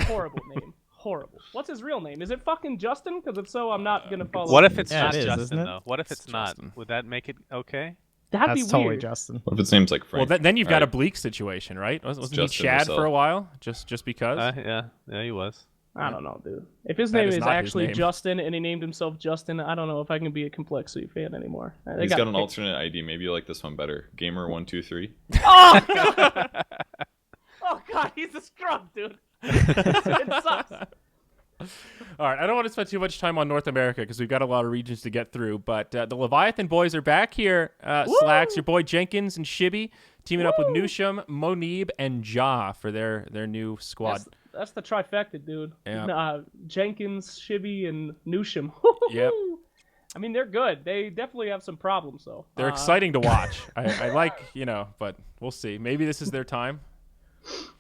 Horrible name. Horrible. What's his real name? Is it fucking Justin? Because if so, I'm not gonna follow. What if it's Yeah, not it is, Justin isn't it? though? What if it's not? Justin. Would that make it okay? That'd That's be totally weird. Justin. What if its name's like Well, Frank? then you've got a Alright. Bleak situation, right? Wasn't he Justin Shad himself. for a while? Just because? Yeah, he was. I don't know, dude. If his That name is is not his actually name. Justin and he named himself Justin, I don't know if I can be a Complexity fan anymore. They He's got an pick- alternate ID. Maybe you like this one better. Gamer123. Oh god! Oh god, he's a scrub, dude. It sucks. All right, I don't want to spend too much time on North America because we've got a lot of regions to get through, but the Leviathan boys are back here. Slacks, your boy Jenkins and Shibby teaming up with Nusham, Monib, and Ja for their new squad. That's the trifecta, dude. Yeah. Jenkins, Shibby, and Nusham. Yep. I mean, they're good. They definitely have some problems, though. They're exciting to watch. I like, but we'll see. Maybe this is their time.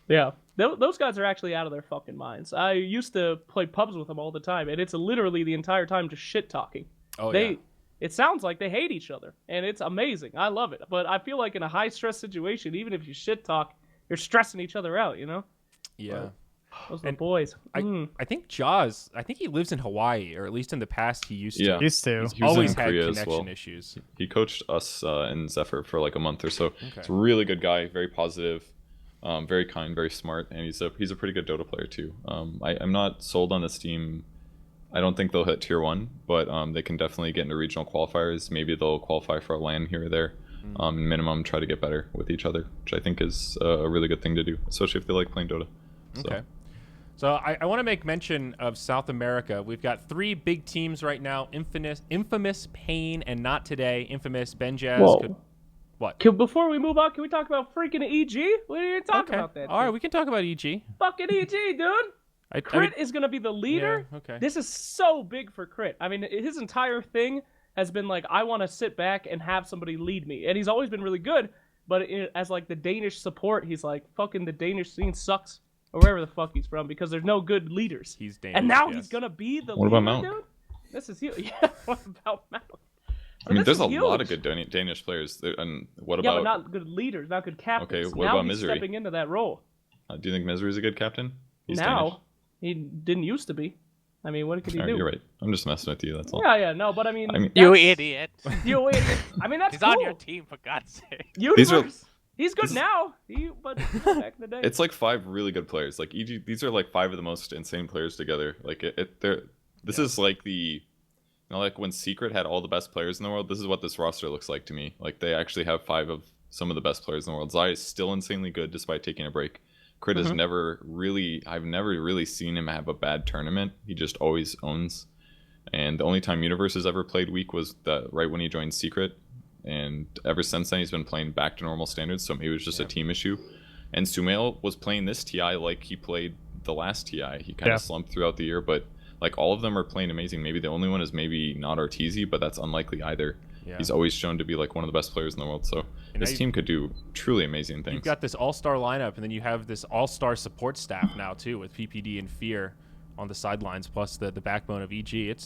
Yeah. Those guys are actually out of their fucking minds. I used to play pubs with them all the time, and it's literally the entire time just shit-talking. Oh, yeah. It sounds like they hate each other, and it's amazing. I love it. But I feel like in a high-stress situation, even if you shit-talk, you're stressing each other out, Yeah. But those are the boys. I think I think he lives in Hawaii, or at least in the past he used to. Yeah. Used to. He was Always in had Korea as connection well. issues. He coached us in Zephyr for like a month or so. Okay. He's a really good guy, very positive, very kind, very smart, and he's a pretty good Dota player too. I'm not sold on this team. I don't think they'll hit tier 1, but they can definitely get into regional qualifiers. Maybe they'll qualify for a LAN here or there. Minimum, try to get better with each other, which I think is a really good thing to do, especially if they like playing Dota. So. Okay. So I want to make mention of South America. We've got 3 big teams right now: Infamous, Pain, and Not Today. Infamous, Benjaz. Whoa. What? Before we move on, can we talk about freaking EG? We didn't talk about that. All right, we can talk about EG. Fucking EG, dude. Crit is going to be the leader. Yeah, okay. This is so big for Crit. I mean, his entire thing has been like, I want to sit back and have somebody lead me. And he's always been really good, but as like the Danish support, he's like, fucking the Danish scene sucks. Or wherever the fuck he's from, because there's no good leaders. He's Danish, and now yes. he's going to be the What leader, about Mount? dude? This is huge. Yeah, what about Mount? I mean, there's a huge. lot of good Danish players. And what Yeah, about? but not good leaders, not good captains. Okay, what now about he's Misery? stepping into that role. Do you think Misery's a good captain? He's now, Danish. he didn't used to be. I mean, what could he Alright, do? you're right. I'm just messing with you. That's all. Yeah, no, but I mean, You idiot. you idiot. I mean, that's He's cool. on your team, for God's sake. Universe. He's good now. But back in the day. It's like 5 really good players. Like these are like 5 of the most insane players together. Like this is like like when Secret had all the best players in the world. This is what this roster looks like to me. Like they actually have 5 of some of the best players in the world. Zai is still insanely good despite taking a break. Crit has I've never really seen him have a bad tournament. He just always owns. And the only time Universe has ever played weak was right when he joined Secret. And ever since then, he's been playing back to normal standards, so maybe it was just a team issue. And Sumail was playing this TI like he played the last TI. He kind of slumped throughout the year, but like all of them are playing amazing. Maybe the only one is maybe not Arteezy, but that's unlikely either. Yeah. He's always shown to be like one of the best players in the world, so this team could do truly amazing things. You've got this all-star lineup, and then you have this all-star support staff now too, with PPD and Fear on the sidelines, plus the backbone of EG.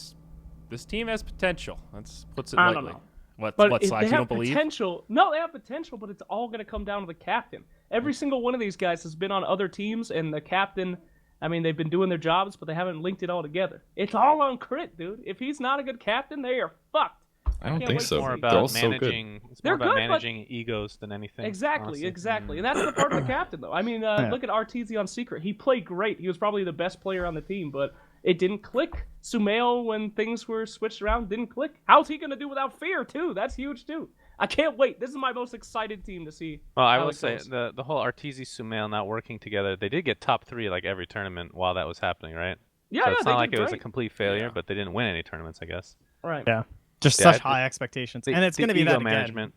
This team has potential. That puts it lightly. I don't know. What, Slash, you don't believe? Potential. No, they have potential, but it's all going to come down to the captain. Every single one of these guys has been on other teams, and the captain, I mean, they've been doing their jobs, but they haven't linked it all together. It's all on Crit, dude. If he's not a good captain, they are fucked. I don't think so. More They're all about managing, so good. It's more about managing egos than anything. Exactly, honestly. and that's the part of the captain, though. I mean, look at Arteezy on Secret. He played great. He was probably the best player on the team, but it didn't click. Sumail, when things were switched around, didn't click. How's he going to do without Fear, too? That's huge, too. I can't wait. This is my most excited team to see. Well, I will say, the whole Arteezy Sumail not working together, they did get top 3 like every tournament while that was happening, right? Yeah, so it's not like it was a great. complete failure, but they didn't win any tournaments, I guess. Right. Yeah. Just such high expectations. And it's going to be that management.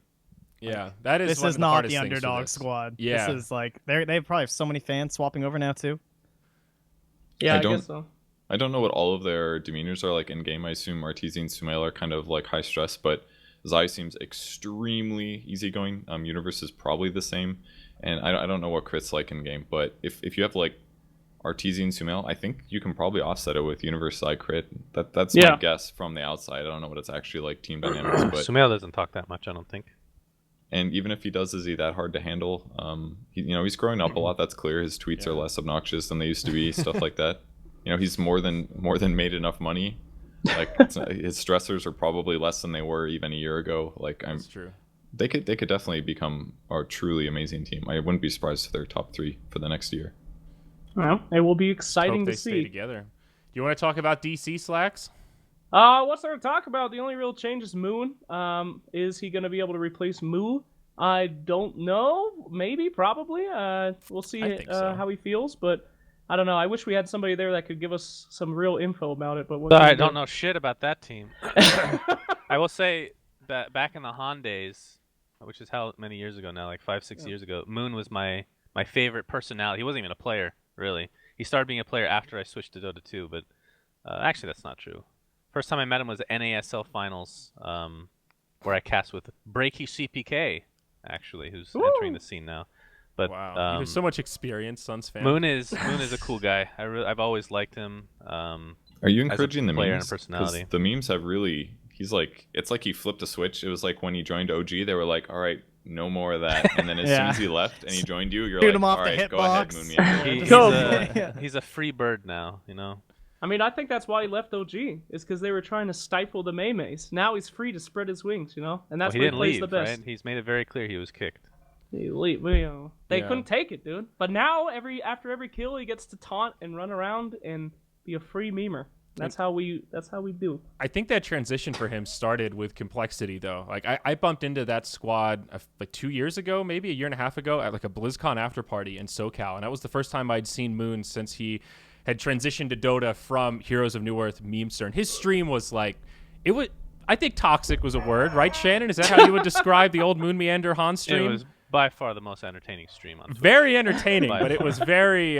Again. Yeah, that is. This one is of the not hardest the things for underdog this. squad. Yeah. This is like they probably have so many fans swapping over now too. Yeah, I don't- guess so. I don't know what all of their demeanors are like in game. I assume Arteezy and Sumail are kind of like high stress, but Zai seems extremely easygoing. Universe is probably the same, and I don't know what Crit's like in game, but if you have like Arteezy and Sumail, I think you can probably offset it with Universe Zai Crit. That's my guess from the outside. I don't know what it's actually like team dynamics, but Sumail doesn't talk that much, I don't think. and even if he does, is he that hard to handle? He's growing up a lot. That's clear. His tweets are less obnoxious than they used to be. Stuff like that. He's more than made enough money. Like his stressors are probably less than they were even a year ago. Like That's true. They could definitely become a truly amazing team. I wouldn't be surprised if they're top 3 for the next year. Well, it will be exciting Hope to they stay see. together. Do you want to talk about DC Slacks? What's there to talk about? The only real change is Moon. Is he going to be able to replace Moo? I don't know. Maybe, probably. We'll see I think so. how he feels, but I don't know. I wish we had somebody there that could give us some real info about it. But I don't know shit about that team. I will say that back in the Han days, which is how many years ago now, like 5-6 years ago, Moon was my favorite personality. He wasn't even a player, really. He started being a player after I switched to Dota 2, but actually that's not true. First time I met him was at NASL Finals, where I cast with Breaky CPK, actually, who's entering the scene now. But wow, you have so much experience, SUNSfan. Moon is a cool guy. I've always liked him. Are you encouraging the player memes? And personality. The memes have really. He's like, it's like he flipped a switch. It was like when he joined OG, they were like, all right, no more of that. And then as soon as he left and he joined you, you're Shoot like, him off all the right, go ahead, hitbox. Moonmeander. He's a free bird now, you know. I mean, I think that's why he left OG. Is because they were trying to stifle the Maymays. Now he's free to spread his wings, you know, and that's he where he didn't plays leave, the best. right? He's made it very clear he was kicked. They couldn't take it, dude. But now after every kill, he gets to taunt and run around and be a free memer. That's how we do. I think that transition for him started with complexity, though. Like I bumped into that squad like 2 years ago, maybe a year and a half ago, at like a BlizzCon after party in SoCal, and that was the first time I'd seen Moon since he had transitioned to Dota from Heroes of New Earth memester. And his stream was like, it was. I think toxic was a word, right, Shannon? Is that how you would describe the old Moon Meander Han stream? It was by far the most entertaining stream on Twitch. Very entertaining, but it was very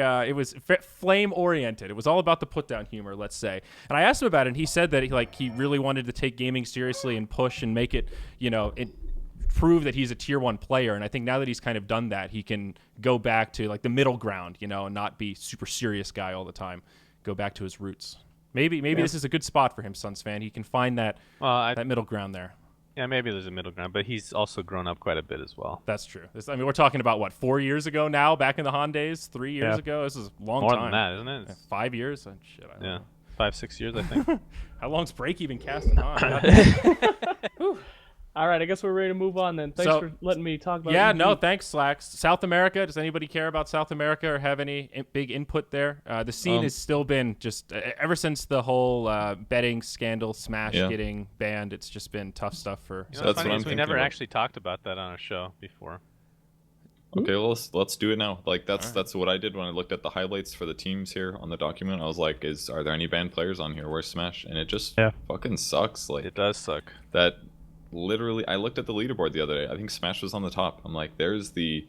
flame oriented. It was all about the put down humor, let's say. And I asked him about it, and he said that he really wanted to take gaming seriously and push and make it, prove that he's a tier 1 player. And I think now that he's kind of done that, he can go back to like the middle ground, and not be super serious guy all the time. Go back to his roots. Maybe this is a good spot for him, SUNSfan. He can find that middle ground there. Yeah, maybe there's a middle ground, but he's also grown up quite a bit as well. That's true. We're talking about, what, 4 years ago now, back in the Han days? 3 years ago? This is a long More time. More than that, isn't it? Yeah, 5 years? Oh, shit, I don't know. 5-6 years, I think. How long's Break even casting Han? All right, I guess we're ready to move on then. Thanks for letting me talk about it. Yeah, no, thanks, Slacks. South America, does anybody care about South America or have any big input there? The scene has still been just, ever since the whole betting scandal, Smash getting banned, it's just been tough stuff for... That's funny, we never actually talked about that on a show before. Okay, well, let's do it now. Like, that's what I did when I looked at the highlights for the teams here on the document. I was like, are there any banned players on here? Where's Smash? And it just fucking sucks. Like, it does suck. That... Literally, I looked at the leaderboard the other day. I think Smash was on the top. I'm like, there's the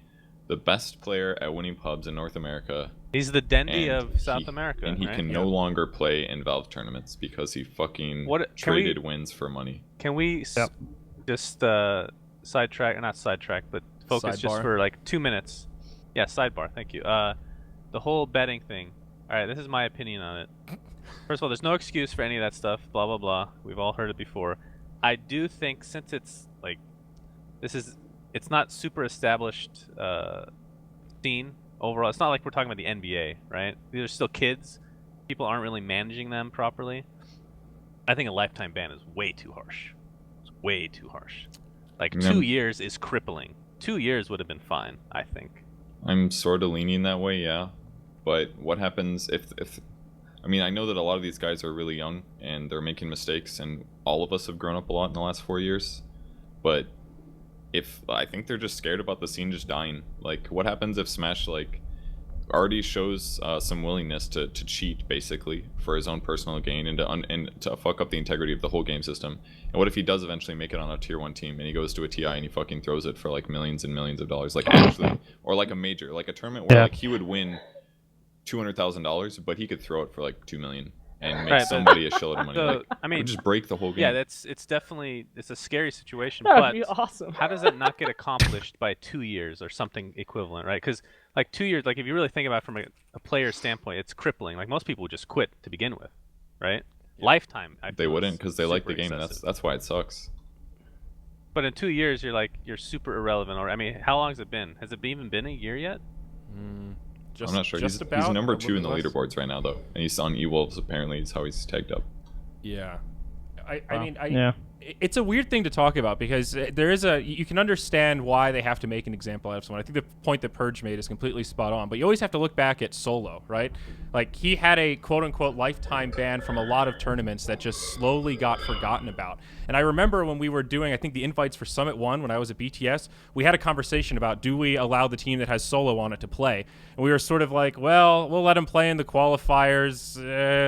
best player at winning pubs in North America. He's the Dendy of South America, and he right? can no longer play in Valve tournaments because he fucking traded wins for money. Can we just not sidetrack, but focus just for like 2 minutes? Yeah, sidebar. Thank you. The whole betting thing. All right, this is my opinion on it. First of all, there's no excuse for any of that stuff. Blah blah blah. We've all heard it before. I do think since it's like it's not super established scene overall. It's not like we're talking about the NBA, right? These are still kids. People aren't really managing them properly. I think a lifetime ban is way too harsh. It's way too harsh. Like 2 years is crippling. 2 years would have been fine, I think. I'm sort of leaning that way, yeah. But what happens if I mean, I know that a lot of these guys are really young and they're making mistakes, and all of us have grown up a lot in the last 4 years. But I think they're just scared about the scene just dying. Like, what happens if Smash already shows some willingness to cheat basically for his own personal gain and to fuck up the integrity of the whole game system? And what if he does eventually make it on a tier 1 team and he goes to a TI and he fucking throws it for like millions and millions of dollars, like actually, or like a major, like a tournament where like he would win $200,000, but he could throw it for like $2 million and make somebody a shitload of money. Like, I mean, just break the whole game. Yeah, it's definitely a scary situation. That'd be awesome. How does that not get accomplished by 2 years or something equivalent, right? Because like 2 years, like if you really think about it from a player standpoint, it's crippling. Like most people would just quit to begin with, right? Yeah. Lifetime. They wouldn't because they like the game. And that's why it sucks. But in 2 years, you're super irrelevant. Or I mean, how long has it been? Has it even been a year yet? I'm not sure. He's number 2 in the leaderboards right now, though, and he's on E-Wolves. Apparently, is how he's tagged up. Yeah, it's a weird thing to talk about because you can understand why they have to make an example out of someone. I think the point that Purge made is completely spot on, but you always have to look back at Solo, right? Like, he had a quote-unquote lifetime ban from a lot of tournaments that just slowly got forgotten about. And I remember when we were doing, I think, the invites for Summit 1 when I was at BTS, we had a conversation about, do we allow the team that has Solo on it to play? And we were sort of like, well, we'll let him play in the qualifiers.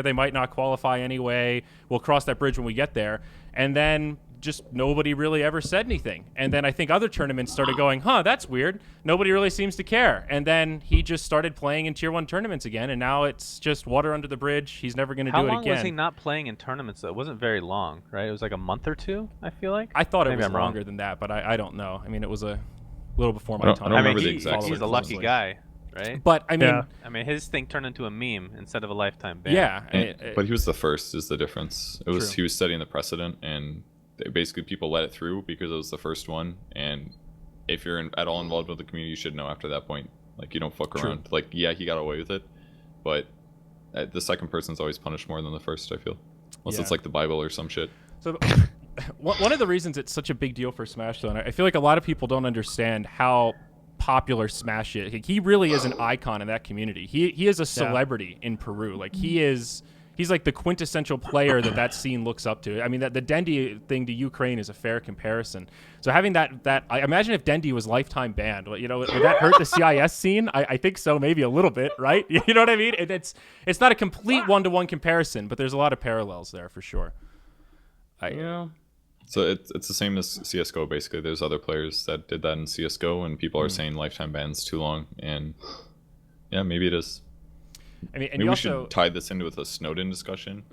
They might not qualify anyway. We'll cross that bridge when we get there. And then just nobody really ever said anything. And then I think other tournaments started going, that's weird. Nobody really seems to care. And then he just started playing in Tier 1 tournaments again, and now it's just water under the bridge. He's never going to do it again. How long was he not playing in tournaments, though? It wasn't very long, right? It was like a month or two, I feel like? I thought Maybe it was I'm wrong. longer than that, but I don't know. I mean, it was a little before my I don't time. remember the exact he's a lucky guy, right? But, I mean... Yeah. I mean, his thing turned into a meme instead of a lifetime ban. Yeah. But he was the first is the difference. True. He was setting the precedent, and basically people let it through because it was the first one. And if you're at all involved with the community, you should know after that point. Like, you don't fuck around. Like, yeah, he got away with it, but the second person's always punished more than the first, I feel. Unless it's like the Bible or some shit. So one of the reasons it's such a big deal for Smash, though, and I feel like a lot of people don't understand how popular Smash is. Like, he really is an icon in that community. He is a celebrity in Peru. Like, he's like the quintessential player that scene looks up to. I mean, that the Dendi thing to Ukraine is a fair comparison. So having that I imagine if Dendi was lifetime banned, would that hurt the CIS scene? I think so, maybe a little bit, right? You know what I mean? It's not a complete one-to-one comparison, but there's a lot of parallels there for sure. Yeah. So it's the same as CSGO, basically. There's other players that did that in CSGO, and people are saying lifetime ban's too long. And yeah, maybe it is. I mean, and maybe you we also should tie this into with a Snowden discussion.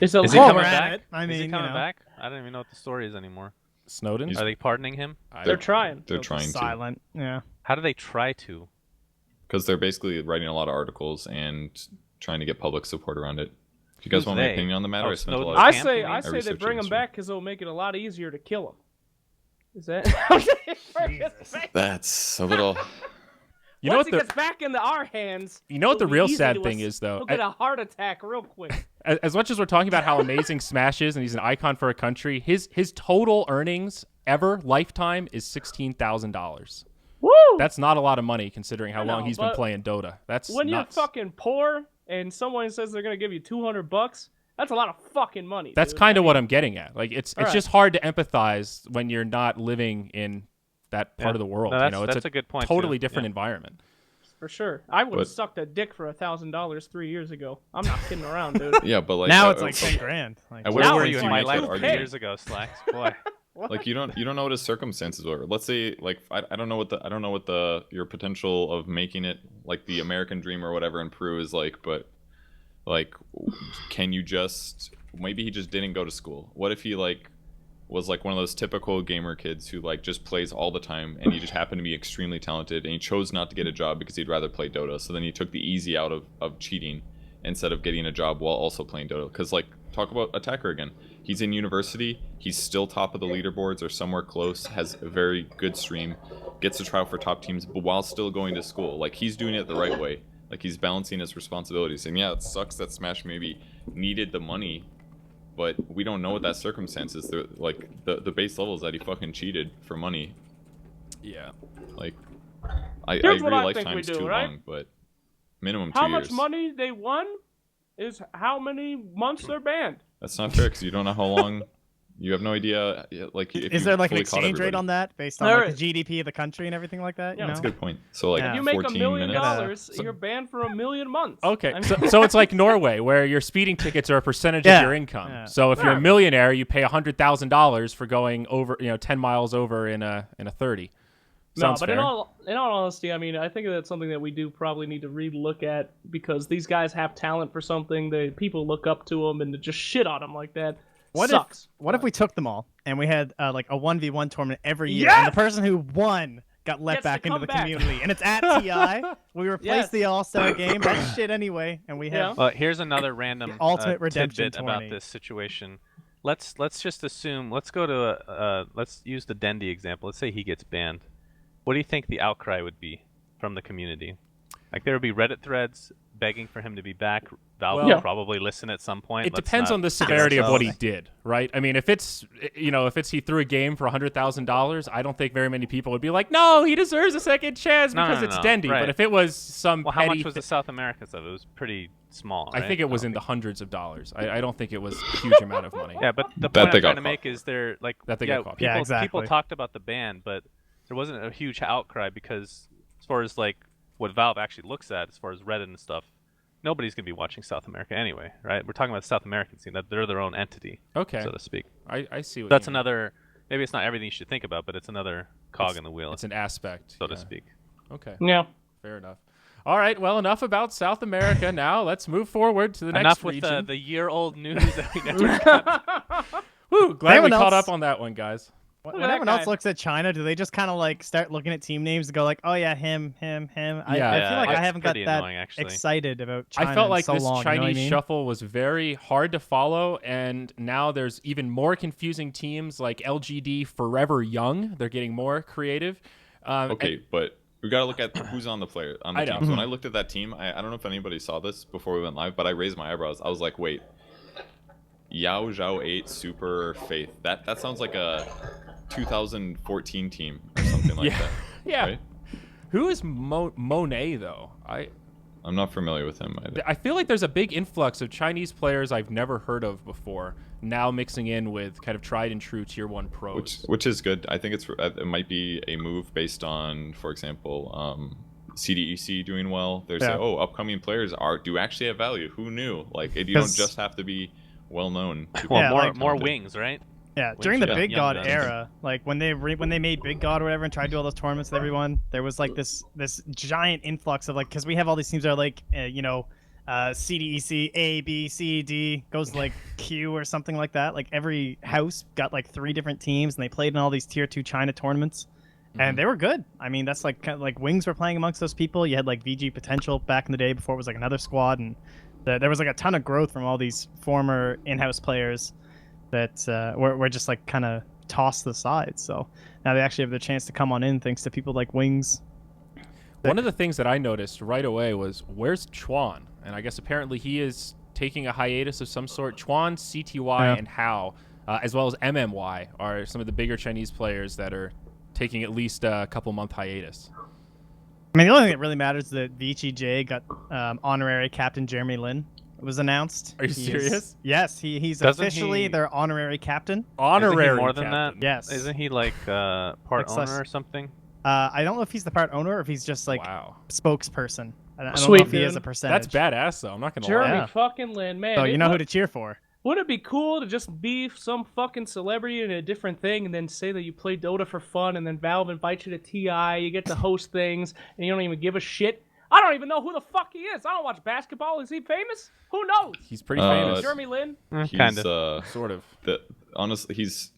Is he Well, coming we're at back? it. I Is mean, he you coming know. back? I don't even know what the story is anymore. Snowden? Are they pardoning him? They're trying. They're trying to. Silent. Yeah. How do they try to? Because they're basically writing a lot of articles and trying to get public support around it. Do you guys want my they? opinion on the matter? Oh, I spent a Snowden. lot of I time. say I they researched bring it him yesterday. back because it'll make it a lot easier to kill him. Is that? That's a little. You know Once what he gets back into our hands, You know what the it'll be real easy sad to thing is, though? He'll get a heart attack real quick. As much as we're talking about how amazing Smash is and he's an icon for a country, his total earnings ever lifetime is $16,000. Woo! That's not a lot of money considering how I know, long he's been but playing Dota. That's when nuts. you're fucking poor and someone says they're gonna give you $200, that's a lot of fucking money. That's dude. kind of what I'm getting at. Like it's Alright. just hard to empathize when you're not living in that part of the world. No, you that's, know, it's that's a good point. totally too. different Yeah. environment. For sure. I would have But- sucked a dick for $1,000 3 years ago. I'm not kidding around, dude. Yeah, but like Now it's like 10 grand. Like, I Where Now were it's you in like my you life could 3 argue- years ago, Slacks? Boy. like you don't know what his circumstances were. Let's say like I don't know what your potential of making it like the American dream or whatever in Peru is like, but like can you just maybe he just didn't go to school. What if he like was like one of those typical gamer kids who like just plays all the time and he just happened to be extremely talented and he chose not to get a job because he'd rather play Dota. So then he took the easy out of cheating instead of getting a job while also playing Dota. Because like talk about Attacker again. He's in university, he's still top of the leaderboards or somewhere close, has a very good stream, gets to try out for top teams, but while still going to school. Like he's doing it the right way. Like he's balancing his responsibilities. And yeah, it sucks that Smash maybe needed the money, but we don't know what that circumstance is. Like the base level is that he fucking cheated for money. Yeah. Like I Here's agree what I think we lifetime's do, too right? long, but minimum 2 How years. much money they won is how many months they're banned. That's not fair because you don't know how long. You have no idea. Like, if is you there like an fully caught exchange rate everybody. on that based on There like is. the GDP of the country and everything like that? Yeah, You That's a know? good point. So like Yeah. If you make $1 14 million, minutes. you're banned for 1 million months. Okay, I mean- so it's like Norway, where your speeding tickets are a percentage Yeah, of your income. yeah. So if you're Yeah. a millionaire, you pay $100,000 for going over, 10 miles over in a 30. No, Sounds but fair. in all honesty, I mean, I think that's something that we do probably need to relook at because these guys have talent for something. People look up to them and to just shit on them like that sucks. What if we took them all and we had like a 1v1 tournament every year, Yes! and the person who won got let Gets to back into come the back. community, and it's at TI. We replaced Yes. the All-Star game. That shit anyway, and we have. Yeah. Here's another random Ultimate Redemption tidbit about 20. this situation. Let's just assume. Let's go to let's use the Dendi example. Let's say he gets banned. What do you think the outcry would be from the community? Like there would be Reddit threads begging for him to be back. Valve Well, will probably listen at some point. It Let's depends not on the kid severity of what he ourselves. did, right? I mean, if it's he threw a game for $100,000, I don't think very many people would be like, no, he deserves a second chance No, because no, it's no, Dendi. right. But if it was some Well, how petty much was the South America stuff? It was pretty small. I right? think it was don't in the think- hundreds of dollars. I don't think it was a huge amount of money. Yeah, but the That point they I'm got trying to caught. make is there like That they yeah, got caught. people Yeah, exactly. people talked about the ban, but there wasn't a huge outcry because as far as like what Valve actually looks at as far as Reddit and stuff, nobody's gonna be watching South America anyway, right? We're talking about the South American scene, that they're their own entity, Okay. so to speak. I see what That's you mean. another. Maybe it's not everything you should think about, but it's another cog in the wheel, It's an aspect. so to speak. Okay. Yeah. Fair enough. All right. Well, enough about South America. Now let's move forward to the next Enough with region. the year-old news that we never got. Woo, glad we Anyone caught else? up on that one, guys. When at that everyone else guy. looks at China, do they just kind of like start looking at team names and go like, oh yeah, him. I Yeah. feel like I it's haven't got pretty that annoying, actually. excited about China I felt in like so this long. Chinese you know what I mean? shuffle was very hard to follow, and now there's even more confusing teams like LGD Forever Young. They're getting more creative. Okay, but we gotta look at who's on the I know. team. So when I looked at that team, I don't know if anybody saw this before we went live, but I raised my eyebrows. I was like, wait, Yao Zhao 8 Super Faith. That sounds like a 2014 team or something like that. Yeah. Right? Who is Monet though? I'm not familiar with him either. I feel like there's a big influx of Chinese players I've never heard of before, now mixing in with kind of tried and true tier 1 pros. Which is good. I think it might be a move based on, for example, CDEC doing well. There's upcoming players do actually have value. Who knew? Like you don't just have to be well known. Well, Yeah, more wings, right? Yeah, during the yeah, Big Young God Guns. era, like when they made Big God or whatever and tried to do all those tournaments with everyone, there was like this giant influx of like, because we have all these teams that are like, CDEC A B C D goes to like Q or something like that. Like every house got like 3 different teams, and they played in all these tier 2 China tournaments, and they were good. I mean, that's like kind of like Wings were playing amongst those people. You had like VG Potential back in the day before it was like another squad, and there was like a ton of growth from all these former in-house players that were just like kind of tossed to the side. So now they actually have the chance to come on in thanks to people like Wings. One of the things that I noticed right away was, where's Chuan? And I guess apparently he is taking a hiatus of some sort. Chuan, CTY, and Hao, as well as MMY, are some of the bigger Chinese players that are taking at least a couple-month hiatus. I mean, the only thing that really matters is that VCJ got honorary captain Jeremy Lin. It was announced. Are you serious? Yes, he's Doesn't officially he- their honorary captain. Honorary Isn't he more than captain. that? Yes. Isn't he like part Like owner sus- or something? I don't know if he's the part owner or if he's just like Wow. spokesperson. I don't Sweet, know if he has dude. a percentage. That's badass, though. I'm not going to Jeremy lie. Yeah. fucking Lin, man. So you know who to cheer for. Wouldn't it be cool to just be some fucking celebrity in a different thing and then say that you play Dota for fun, and then Valve invites you to TI, you get to host things, and you don't even give a shit? I don't even know who the fuck he is. I don't watch basketball. Is he famous? Who knows? He's pretty Uh, famous. Jeremy Lin? He's Kind of. Sort of. honestly he's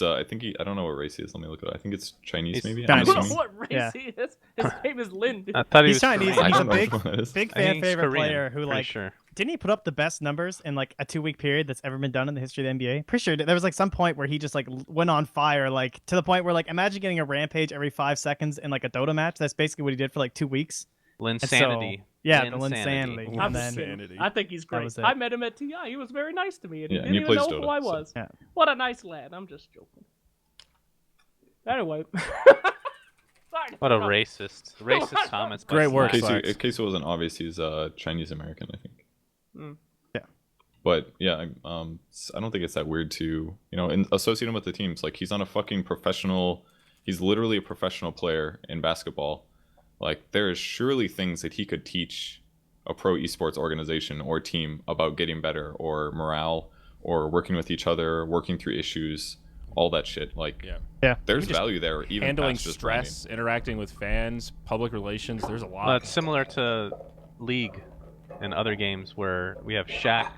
I think I don't know what race he is. Let me look at it. I think it's Chinese He's maybe. I Chinese. I'm don't know assuming. what race Yeah. he is. His name is Lin, dude. I thought he He's was Chinese. Korean. I He's a don't know big, which one it is. big I think fan he's favorite Korean, player who pretty like sure. didn't he put up the best numbers in like a 2-week period that's ever been done in the history of the NBA? Pretty sure there was like some point where he just like went on fire, like to the point where like imagine getting a rampage every 5 seconds in like a Dota match. That's basically what he did for like 2 weeks. Linsanity. Yeah, the Linsanity. Linsanity. I'm And just then- Insanity. kidding. I think he's great. was it. I met him at TI. He was very nice to me, and Yeah, he and he didn't even plays know who Dota, I so- was. Yeah. What a nice lad. I'm just joking. Anyway. Sorry. What a No. racist. Racist comments. by Great In work, Slack. case, Slacks. in case it wasn't obvious, he's Chinese American, I think. Mm. Yeah. But yeah, I don't think it's that weird to associate him with the teams. Like he's on a fucking professional. He's literally a professional player in basketball. Like there is surely things that he could teach a pro esports organization or team about getting better or morale or working with each other, working through issues, all that shit. Like Yeah. there's Even just value there. Even Handling past just stress, interacting with fans, public relations. There's a lot. Well, it's similar to League and other games where we have Shaq,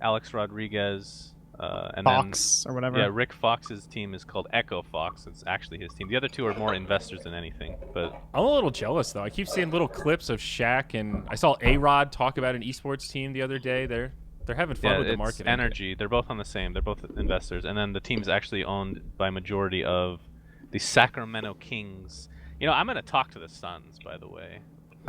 Alex Rodriguez, and Fox or whatever. then Rick Fox's team is called Echo Fox. It's actually his team. The other two are more investors than anything. But I'm a little jealous though. I keep seeing little clips of Shaq, and I saw A-Rod talk about an esports team the other day. They're having fun yeah, with the it's marketing. energy. They're both on the same. They're both investors, and then the team's actually owned by majority of the Sacramento Kings. I'm gonna talk to the Suns, by the way.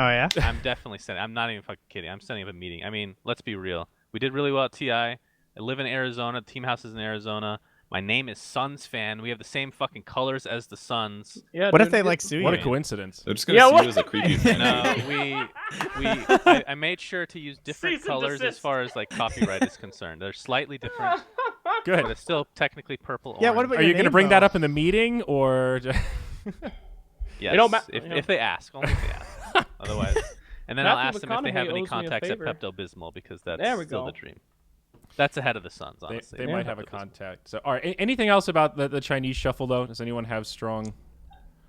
Oh yeah. I'm definitely sending. I'm not even fucking kidding. I'm setting up a meeting. I mean, let's be real. We did really well at TI. I live in Arizona. The team house is in Arizona. My name is SUNSfan. We have the same fucking colors as the Suns. Yeah, What if dude, they it- like sue What a you? coincidence. They're just gonna Yeah, see what- you as a creepy fan. No, I made sure to use different Cease and colors as desist. far as like copyright is concerned. They're slightly different, but Good. it's still technically purple. Yeah, what orange. about Are your you going to name, bring that though? up in the meeting, or? Yes, It don't ma- if, you know. if they ask, only if they ask. Otherwise, And then I'll Matthew ask them if they have McConaughey any owes me a contacts at favor. Pepto-Bismol because that's There we still go. the dream. That's ahead of the Suns, honestly. They might have a contact. So, all right. Anything else about the Chinese shuffle though? Does anyone have strong?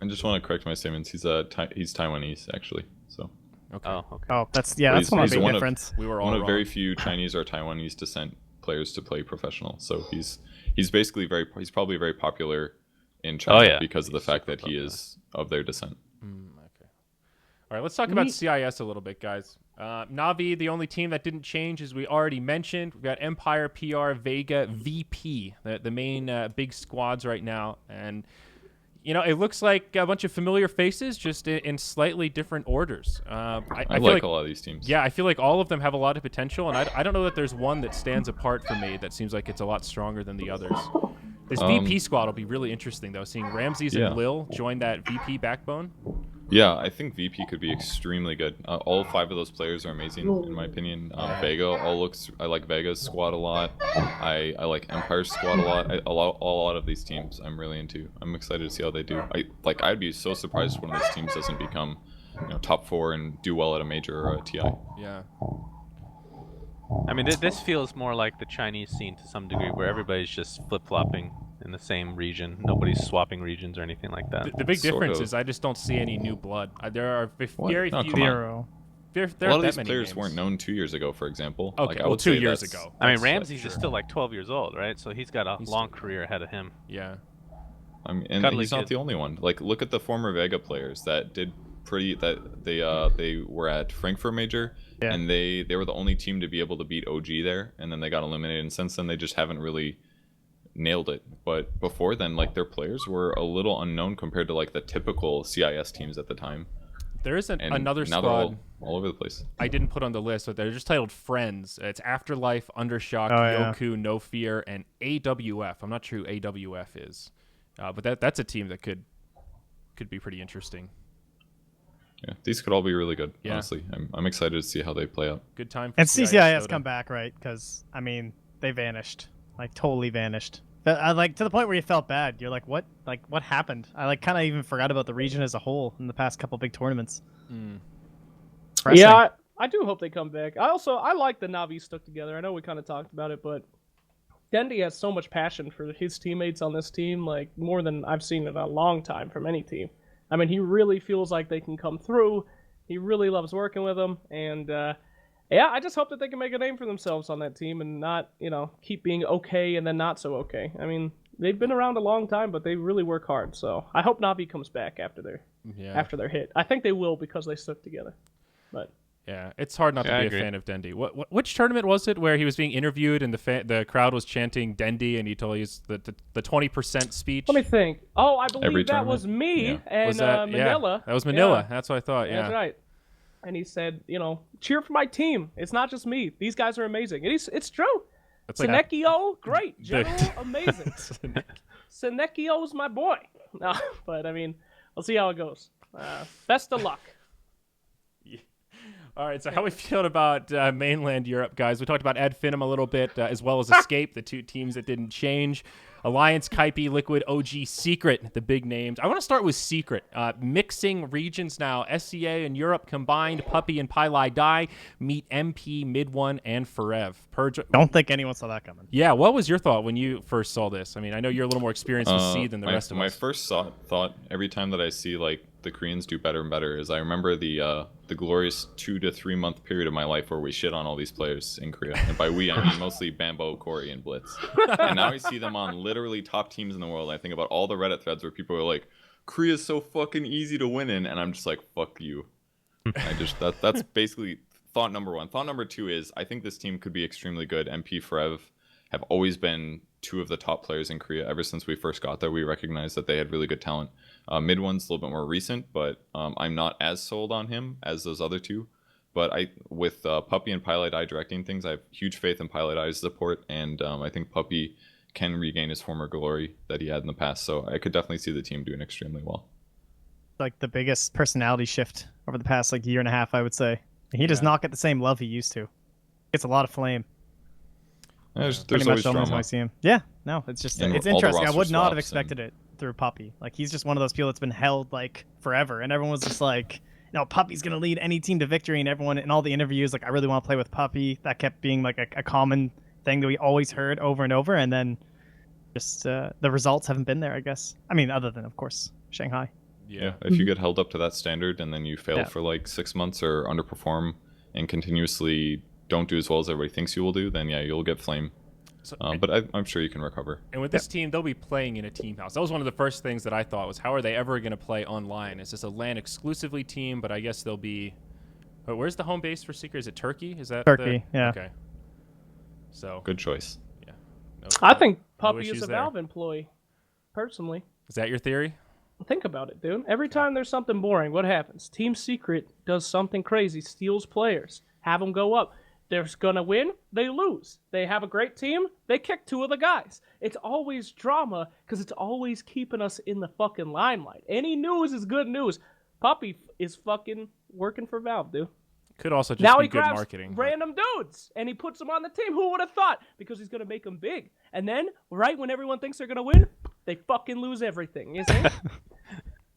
I just want to correct my statements. He's Taiwanese actually. So Okay. Oh, okay. Oh, that's Well, that's one he's big one of- difference. We were all one of wrong. very few Chinese or Taiwanese descent players to play professional. So he's basically he's probably very popular in China Oh, yeah. because of the He's fact super that he popular. is of their descent. Okay. All right. Let's talk about CIS a little bit, guys. Navi, the only team that didn't change, as we already mentioned. We've got Empire, PR, Vega, VP, the main big squads right now, and. You know, it looks like a bunch of familiar faces, just in slightly different orders. I feel like a lot of these teams. Yeah, I feel like all of them have a lot of potential, and I don't know that there's one that stands apart for me that seems like it's a lot stronger than the others. This VP squad will be really interesting, though, seeing Ramses Yeah. and Lil join that VP backbone. Yeah, I think VP could be extremely good. All 5 of those players are amazing, in my opinion. Vega I like Vega's squad a lot. I like Empire's squad a lot. A lot of these teams I'm really into. I'm excited to see how they do. I'd be so surprised if one of these teams doesn't become, top 4 and do well at a major or a TI. Yeah. I mean, this feels more like the Chinese scene to some degree, where everybody's just flip-flopping in the same region. Nobody's swapping regions or anything like that. The big Sort difference of. is I just don't see any new blood. There are very No, few. come on. Zero. There A lot aren't of that these many players names. weren't known 2 years ago, for example. Okay, I well, would 2 say years that's- ago. I mean, That's Ramses sure. is still like 12 years old, right? So he's got a He's long still- career ahead of him. Yeah. I mean, and Cuddly he's not kid. the only one. Like, look at the former Vega players that did they were at Frankfurt Major, Yeah. and they were the only team to be able to beat OG there, and then they got eliminated. And since then, they just haven't really nailed it. But before then, like, their players were a little unknown compared to like the typical CIS teams at the time. There is And another now they're squad all over the place. I didn't put on the list, but they're just titled Friends. It's Afterlife, Undershock, Oh, yeah. Yoku, No Fear, and AWF. I'm not sure who AWF is, but that's a team that could be pretty interesting. Yeah, these could all be really good. Yeah. Honestly, I'm excited to see how they play out. Good time for And CCIS Dota. come back, right? Because I mean, they vanished, like totally vanished. But I like to the point where you felt bad. You're like, what? Like, what happened? I like kind of even forgot about the region as a whole in the past couple big tournaments. Depressing. Yeah, I do hope they come back. I like the Navi stuck together. I know we kind of talked about it, but Dendi has so much passion for his teammates on this team, like more than I've seen in a long time from any team. I mean, he really feels like they can come through. He really loves working with them, and yeah, I just hope that they can make a name for themselves on that team and not, keep being okay and then not so okay. I mean, they've been around a long time, but they really work hard. So I hope Navi comes back after their hit. I think they will because they stuck together. But Yeah, it's hard not Yeah, I to be agree. a fan of Dendi. Which tournament was it where he was being interviewed and the crowd was chanting Dendi and he told us the 20% speech? let me think. Oh, I Every believe that tournament? was me Yeah. and Was that Manila. Yeah, that was Manila. Yeah. That's what I thought. Yeah. That's right. And he said, cheer for my team. It's not just me. These guys are amazing. And it's true. That's like Senekio, great. General, amazing. Senekio's my boy. No, but I mean, we'll see how it goes. Best of luck. All right, so how we feeling about mainland Europe, guys? We talked about Ad Finum a little bit, as well as Escape, the 2 teams that didn't change. Alliance, Kaipi, Liquid, OG, Secret, the big names. I want to start with Secret. Mixing regions now. SCA and Europe combined. Puppy and Pylai Die meet MP, Mid1, and Forev. Purge. Don't think anyone saw that coming. Yeah, what was your thought when you first saw this? I mean, I know you're a little more experienced with C than the rest of my us. first thought every time that I see like the Koreans do better and better is I remember the glorious 2 to 3 month period of my life where we shit on all these players in Korea, and by we I mean mostly Bambo, Corey, and Blitz. And now I see them on literally top teams in the world. I think about all the Reddit threads where people are like, "Korea's so fucking easy to win in," and I'm just like, "Fuck you." That's basically thought number 1. Thought number 2 is I think this team could be extremely good. MP, Forev have always been 2 of the top players in Korea. Ever since we first got there, we recognized that they had really good talent. Mid1's a little bit more recent, but I'm not as sold on him as those other 2. But with Puppy and Pilot Eye directing things, I have huge faith in Pilot Eye's support, and I think Puppy can regain his former glory that he had in the past. So I could definitely see the team doing extremely well. Like the biggest personality shift over the past year and a half, I would say. He does not get the same love he used to. Gets a lot of flame. There's Pretty always much almost when drama. I see him. Yeah, no, it's just And it's all the interesting. I roster would not have swaps and- expected it through Puppy. Like he's just one of those people that's been held like forever, and everyone was just like, Puppy's gonna lead any team to victory, and everyone in all the interviews like, I really want to play with Puppy. That kept being like a common thing that we always heard over and over, and then just the results haven't been there, I guess. I mean, other than of course Shanghai. Yeah, if you get held up to that standard and then you fail Yeah. for like 6 months or underperform and continuously don't do as well as everybody thinks you will do, then yeah, you'll get flame. So, But I'm sure you can recover. and with this team, they'll be playing in a team house. That was one of the first things that I thought was, how are they ever going to play online? Is this a LAN exclusively team? But I guess they'll be. But where's the home base for Seeker? Is it Turkey? Is that Turkey, yeah. Okay. So Good choice. no- I think no Puppy is issues a there. Valve employee. Personally, Is that your theory? think about it, dude. Every time there's something boring, what happens? Team Secret does something crazy, steals players, have them go up. They're gonna win, they lose. They have a great team, they kick 2 of the guys. It's always drama because it's always keeping us in the fucking limelight. Any news is good news. Puppy is fucking working for Valve, dude. Could also just Now be he good grabs marketing. but- random dudes and he puts them on the team. Who would have thought? Because he's gonna make them big. And then, right when everyone thinks they're gonna win, they fucking lose everything. You see?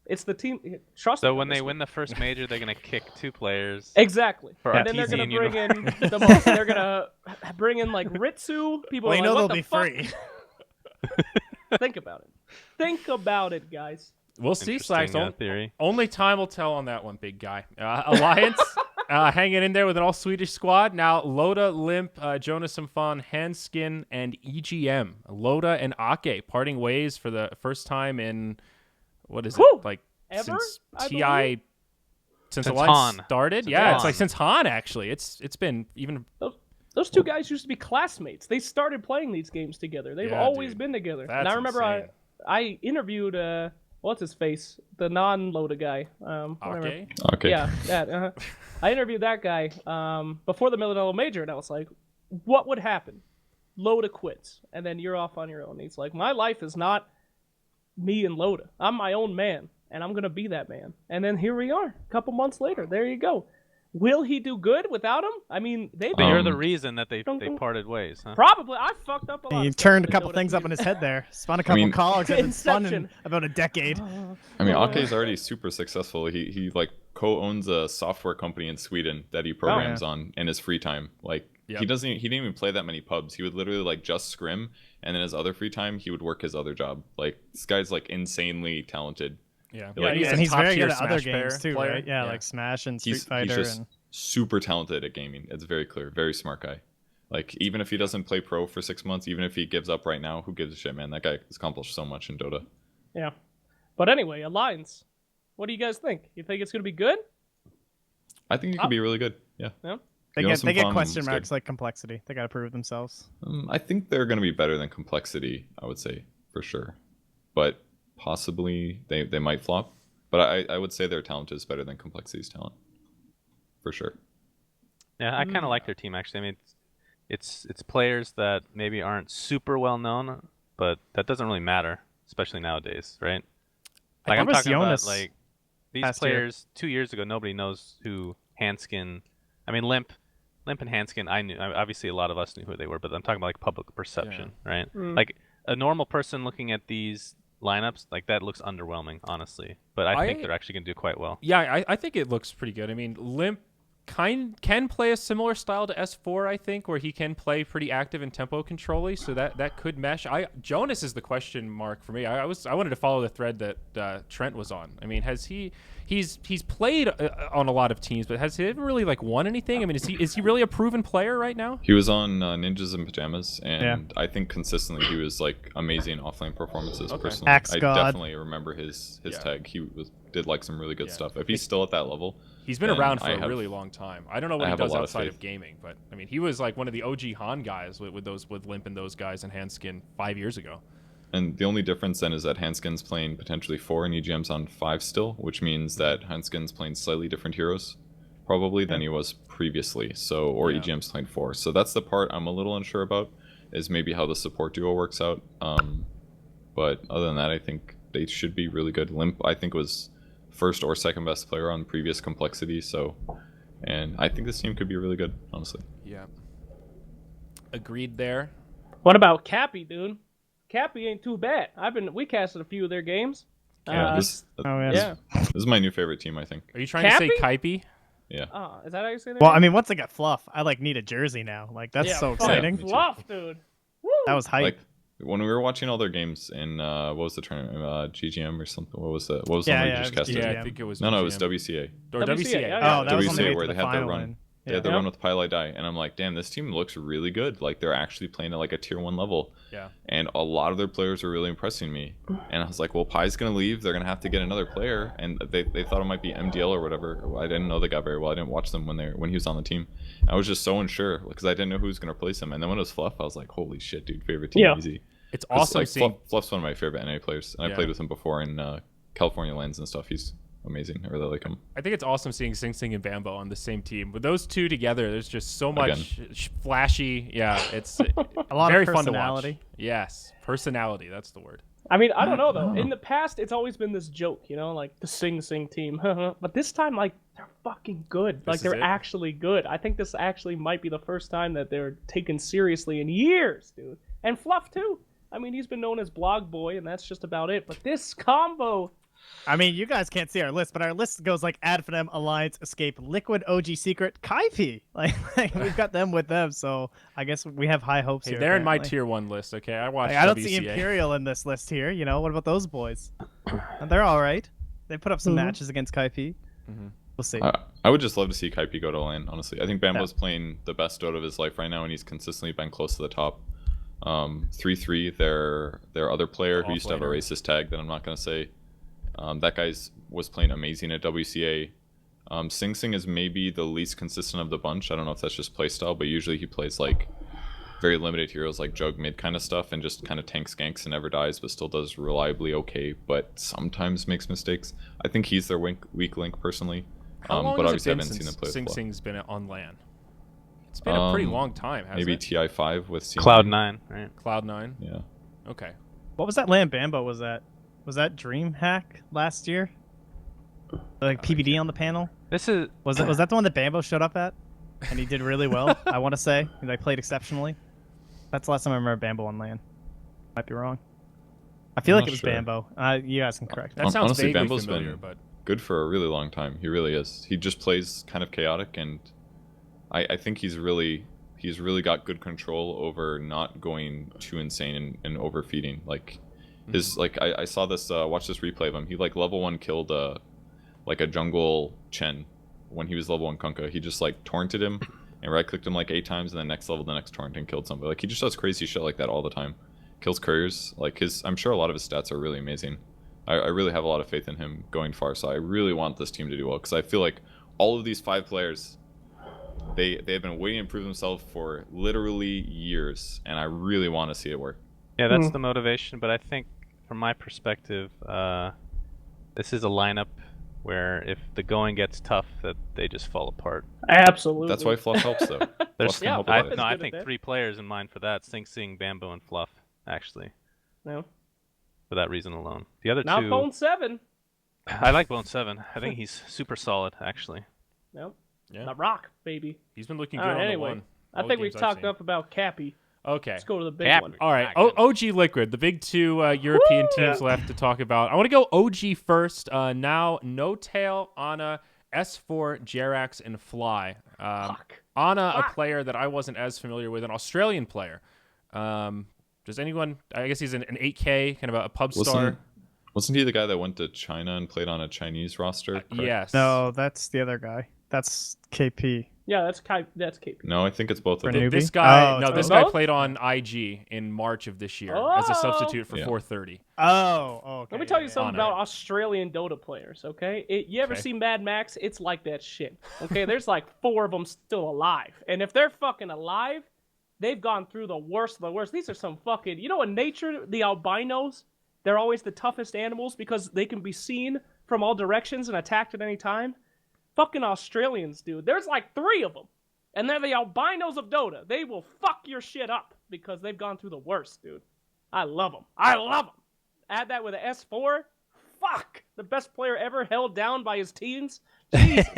It's the team. Trust me. So on when this they one. win the first major, they're gonna kick 2 players. Exactly. For And then they're RTZ gonna and bring in the most. They're gonna bring in like Ritsu. People Well, are you like, know what they'll the be fuck? free. Think about it. Think about it, guys. We'll see, Slacks. Interesting, theory. Only time will tell on that one, big guy. Alliance hanging in there with an all-Swedish squad. Now, Loda, Limp, Jonas Symphon, Handskin, and EGM. Loda and Ake parting ways for the first time in, what is it, Whew! like Ever, since I TI, believe? since Since Alliance Han. started? Since Yeah, it's Han. like since Han, actually. It's been even... Those 2 guys used to be classmates. They started playing these games together. They've Yeah, always dude. been together. And That's I remember insane. I interviewed what's his face, the non-Loda guy. Whatever. Ake? Okay. Yeah, that. I interviewed that guy before the Millennial Major, and I was like, "What would happen? Loda quits, and then you're off on your own." And he's like, "My life is not me and Loda. I'm my own man, and I'm gonna be that man." And then here we are, a couple months later. There you go. Will he do good without him? I mean, they've But you're been the reason that they dun, dun. parted ways, huh? probably. I fucked up a lot. He of stuff turned a in the couple Dota things up in community. his head there. Spun a couple mean- cogs that have been spun in Inception. about a decade. I mean, Ake is already super successful. He like co-owns a software company in Sweden that he programs on in his free time. Like Yep. he didn't even play that many pubs. He would literally like just scrim, and then his other free time he would work his other job. Like this guy's like insanely talented. Yeah, Yeah, he's and a he's very top-tier good at other Smash games too, player. right? Yeah, like Smash and Street He's Fighter. just And super talented at gaming. It's very clear. Very smart guy. Like even if he doesn't play pro for 6 months, even if he gives up right now, who gives a shit, man? That guy has accomplished so much in Dota. Yeah, but anyway, Alliance. What do you guys think? You think it's gonna be good? I think it could be really good. Yeah. Yeah. they You know, get some fun question is marks good. like complexity. They got to prove themselves. I think they're going to be better than Complexity, I would say, for sure. But possibly they might flop. But I would say their talent is better than Complexity's talent. For sure. Yeah, I kind of like their team actually. I mean, it's players that maybe aren't super well known, but that doesn't really matter, especially nowadays, right? Like I'm think talking about Jonas like these last year. players 2 years ago. Nobody knows who Hanskin. I mean, Limp and Hanskin. I knew. Obviously, a lot of us knew who they were, but I'm talking about like public perception, right? Like a normal person looking at these lineups, like that looks underwhelming, honestly. But I think they're actually gonna do quite well. Yeah, I think it looks pretty good. I mean, Limp can play a similar style to S4, I think, where he can play pretty active and tempo control-y, so that could mesh. Jonas is the question mark for me. I wanted to follow the thread that Trent was on. I mean, he's played on a lot of teams, but has he ever really like won anything? I mean, is he really a proven player right now? He was on Ninjas in Pajamas, and I think consistently he was like amazing offline performances. Personally, Axe I God. definitely remember his tag. He did like some really good stuff. If he's still at that level, He's been then around for I a have- really long time. I don't know what I he have a does lot of outside faith. of gaming, but I mean, he was like one of the OG Han guys with Limp and those guys and Handskin 5 years ago. And the only difference then is that Hanskin's playing potentially 4 and EGM's on 5 still, which means that Hanskin's playing slightly different heroes probably than he was previously. So or Yeah. EGM's playing 4. So that's the part I'm a little unsure about, is maybe how the support duo works out. But other than that, I think they should be really good. Limp, I think, was first or second best player on previous Complexity. So, and I think this team could be really good, honestly. Yeah. Agreed there. What about Cappy, dude? Cappy ain't too bad. We casted a few of their games. Yeah, this, Oh, yeah. Yeah. This is my new favorite team, I think. Are you trying to say Kaipi? Yeah. Oh, is that how you say that? Well, I mean, once I got Fluff, I like need a jersey now. Like that's so exciting. Yeah. Fluff, dude. Woo! That was hype. Like when we were watching all their games in what was the tournament? GGM or something. What was the one that you just casted? Yeah, I think it was. No, it was GGM. WCA. Or WCA. Yeah. Oh, that was on the way WCA to where the they had their final run. win. They had the run with Pile I Die, and I'm like, damn, this team looks really good. Like they're actually playing at like a tier 1 level. Yeah. And a lot of their players are really impressing me. And I was like, well, Pi's gonna leave. They're gonna have to get another player. And they thought it might be MDL or whatever. I didn't know the guy very well. I didn't watch them when he was on the team. I was just so unsure because I didn't know who was gonna replace him. And then when it was Fluff, I was like, holy shit, dude, favorite team, easy. It's awesome like, seeing. Fluff's one of my favorite NA players, and I played with him before in California lands and stuff. He's amazing. I really like him. I think it's awesome seeing Sing Sing and Bambo on the same team. With those two together, there's just so much flashy. Yeah, it's A lot very of fun to watch. personality. Yes, personality. That's the word. I mean, I don't know though. In the past, it's always been this joke, you know, like the Sing Sing team. But this time, like, they're fucking good. Like, they're actually good. I think this actually might be the first time that they're taken seriously in years, dude. And Fluff too. I mean, he's been known as Blog Boy, and that's just about it. But this combo. I mean, you guys can't see our list, but our list goes like Adfinem, Alliance, Escape, Liquid, OG Secret, Kaipi. Like we've got them with them, so I guess we have high hopes here. They're apparently. in my tier 1 list. Okay, I watched. I don't WCA. see Imperial in this list here. You know, what about those boys? And they're all right. They put up some matches against Kaipi. We'll see. I would just love to see Kaipi go to LAN, honestly. I think Bambo's playing the best Dota of his life right now, and he's consistently been close to the top. 3-3, their other player who used to have a racist tag that I'm not going to say. That guy's was playing amazing at WCA. Sing Sing is maybe the least consistent of the bunch. I don't know if that's just playstyle, but usually he plays like very limited heroes like Jug mid kind of stuff and just kind of tanks ganks and never dies, but still does reliably okay, but sometimes makes mistakes. I think he's their weak link personally. How long but has obviously it I been haven't seen since him play Sing with Sing's been on LAN? It's been a pretty long time, hasn't maybe it? TI5 with C9. Cloud9, right? Cloud9. Yeah. Okay. What was that land Bambo was that? Was that DreamHack last year? Like PBD on the panel? This is Was that the one that Bambo showed up at? And he did really well, I want to say. And they played exceptionally. That's the last time I remember Bambo on LAN. Might be wrong. I feel I'm like not it was sure. Bambo. You guys can correct me. That sounds Honestly, vaguely Bambo's familiar, been but good for a really long time. He really is. He just plays kind of chaotic, and I think he's really got good control over not going too insane and overfeeding. Like his I saw this watch this replay of him. He like level 1 killed like a jungle Chen when he was level 1 Kunkka. He just like torrented him and right clicked him like 8 times, and then next level the next torrent and killed somebody. Like he just does crazy shit like that all the time. Kills couriers. Like I'm sure a lot of his stats are really amazing. I really have a lot of faith in him going far, so I really want this team to do well, because I feel like all of these 5 players, they've been waiting to prove themselves for literally years, and I really want to see it work. Yeah, that's the motivation. But I think, from my perspective, this is a lineup where if the going gets tough, that they just fall apart. Absolutely. That's why Fluff helps, though. There's, Fluff can help a lot. I good think at that. 3 players in mind for that: Sing Sing, Bambo, and Fluff. Actually, No. for that reason alone. The other Not two, Bone 7. I like Bone 7. I think he's super solid, actually. No. Yeah. Not Rock, baby. he's been looking All good right, on anyway. the one. I all think the we've games I've talked seen. enough about Cappy. Okay. Let's go to the big Cap. one. All right, Not good. OG Liquid, the big 2 European teams left to talk about. I want to go OG first. Now, No Tail, Ana, S4, Jerax, and Fly. Ana, a player that I wasn't as familiar with, an Australian player. Does anyone? I guess he's an 8K, kind of a pub star. Wasn't he the guy that went to China and played on a Chinese roster? correct? Yes. No, that's the other guy. That's KP. Yeah, that's KP. No, I think it's both For of them. newbie? This guy, Oh, no, it's this both? guy played on IG in March of this year as a substitute for Yeah. 430. Oh, okay. Let me tell you yeah, something Honor. about Australian Dota players, okay? You ever Okay. see Mad Max? It's like that shit, okay? There's like 4 of them still alive. And if they're fucking alive, they've gone through the worst of the worst. These are some fucking... You know, in nature, the albinos, they're always the toughest animals because they can be seen from all directions and attacked at any time. Fucking Australians, dude. There's like 3 of them. And they're the albinos of Dota. They will fuck your shit up because they've gone through the worst, dude. I love them. I love them. Add that with an S4. Fuck. The best player ever held down by his teams. Jesus.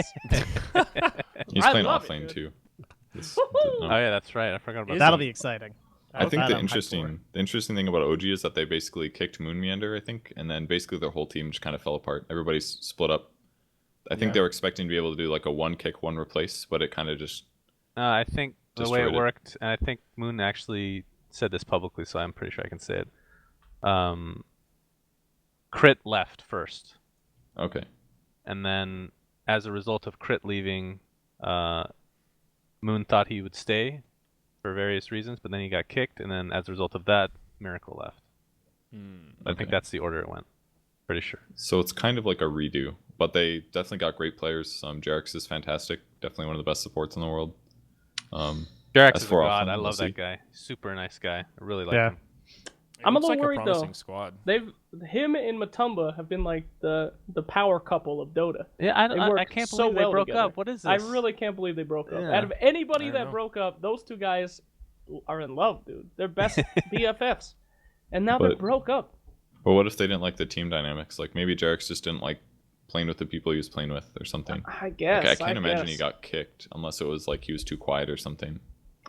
He's I playing love it, offlane dude. too. Woohoo! Oh yeah, that's right. I forgot about That'll that. be exciting. I think that the I'm hyped for. interesting thing about OG is that they basically kicked Moon Meander, I think, and then basically their whole team just kind of fell apart. Everybody's split up. I think they were expecting to be able to do like a one kick, one replace, but it kind of just. I think the way it destroyed it. worked, and I think Moon actually said this publicly, so I'm pretty sure I can say it. Crit left first, Okay. and then as a result of Crit leaving, Moon thought he would stay for various reasons, but then he got kicked, and then as a result of that, Miracle left. I think that's the order it went. Pretty sure. So it's kind of like a redo, but they definitely got great players. Jarex is fantastic. Definitely one of the best supports in the world. Jarex as is a for god. offline, I we'll love that see. guy. Super nice guy. I really like Yeah. him. I'm a Looks little like worried, a promising though. squad. Him and Matumba have been like the power couple of Dota. Yeah, They I work can't so believe they well broke together. up. What is this? I really can't believe they broke up. Yeah. Out of anybody I that don't know. broke up, those two guys are in love, dude. They're best BFFs. And now they But- broke up. But what if they didn't like the team dynamics? Like maybe Jarex just didn't like playing with the people he was playing with or something. I guess. Like, I can't imagine guess. he got kicked unless it was like he was too quiet or something.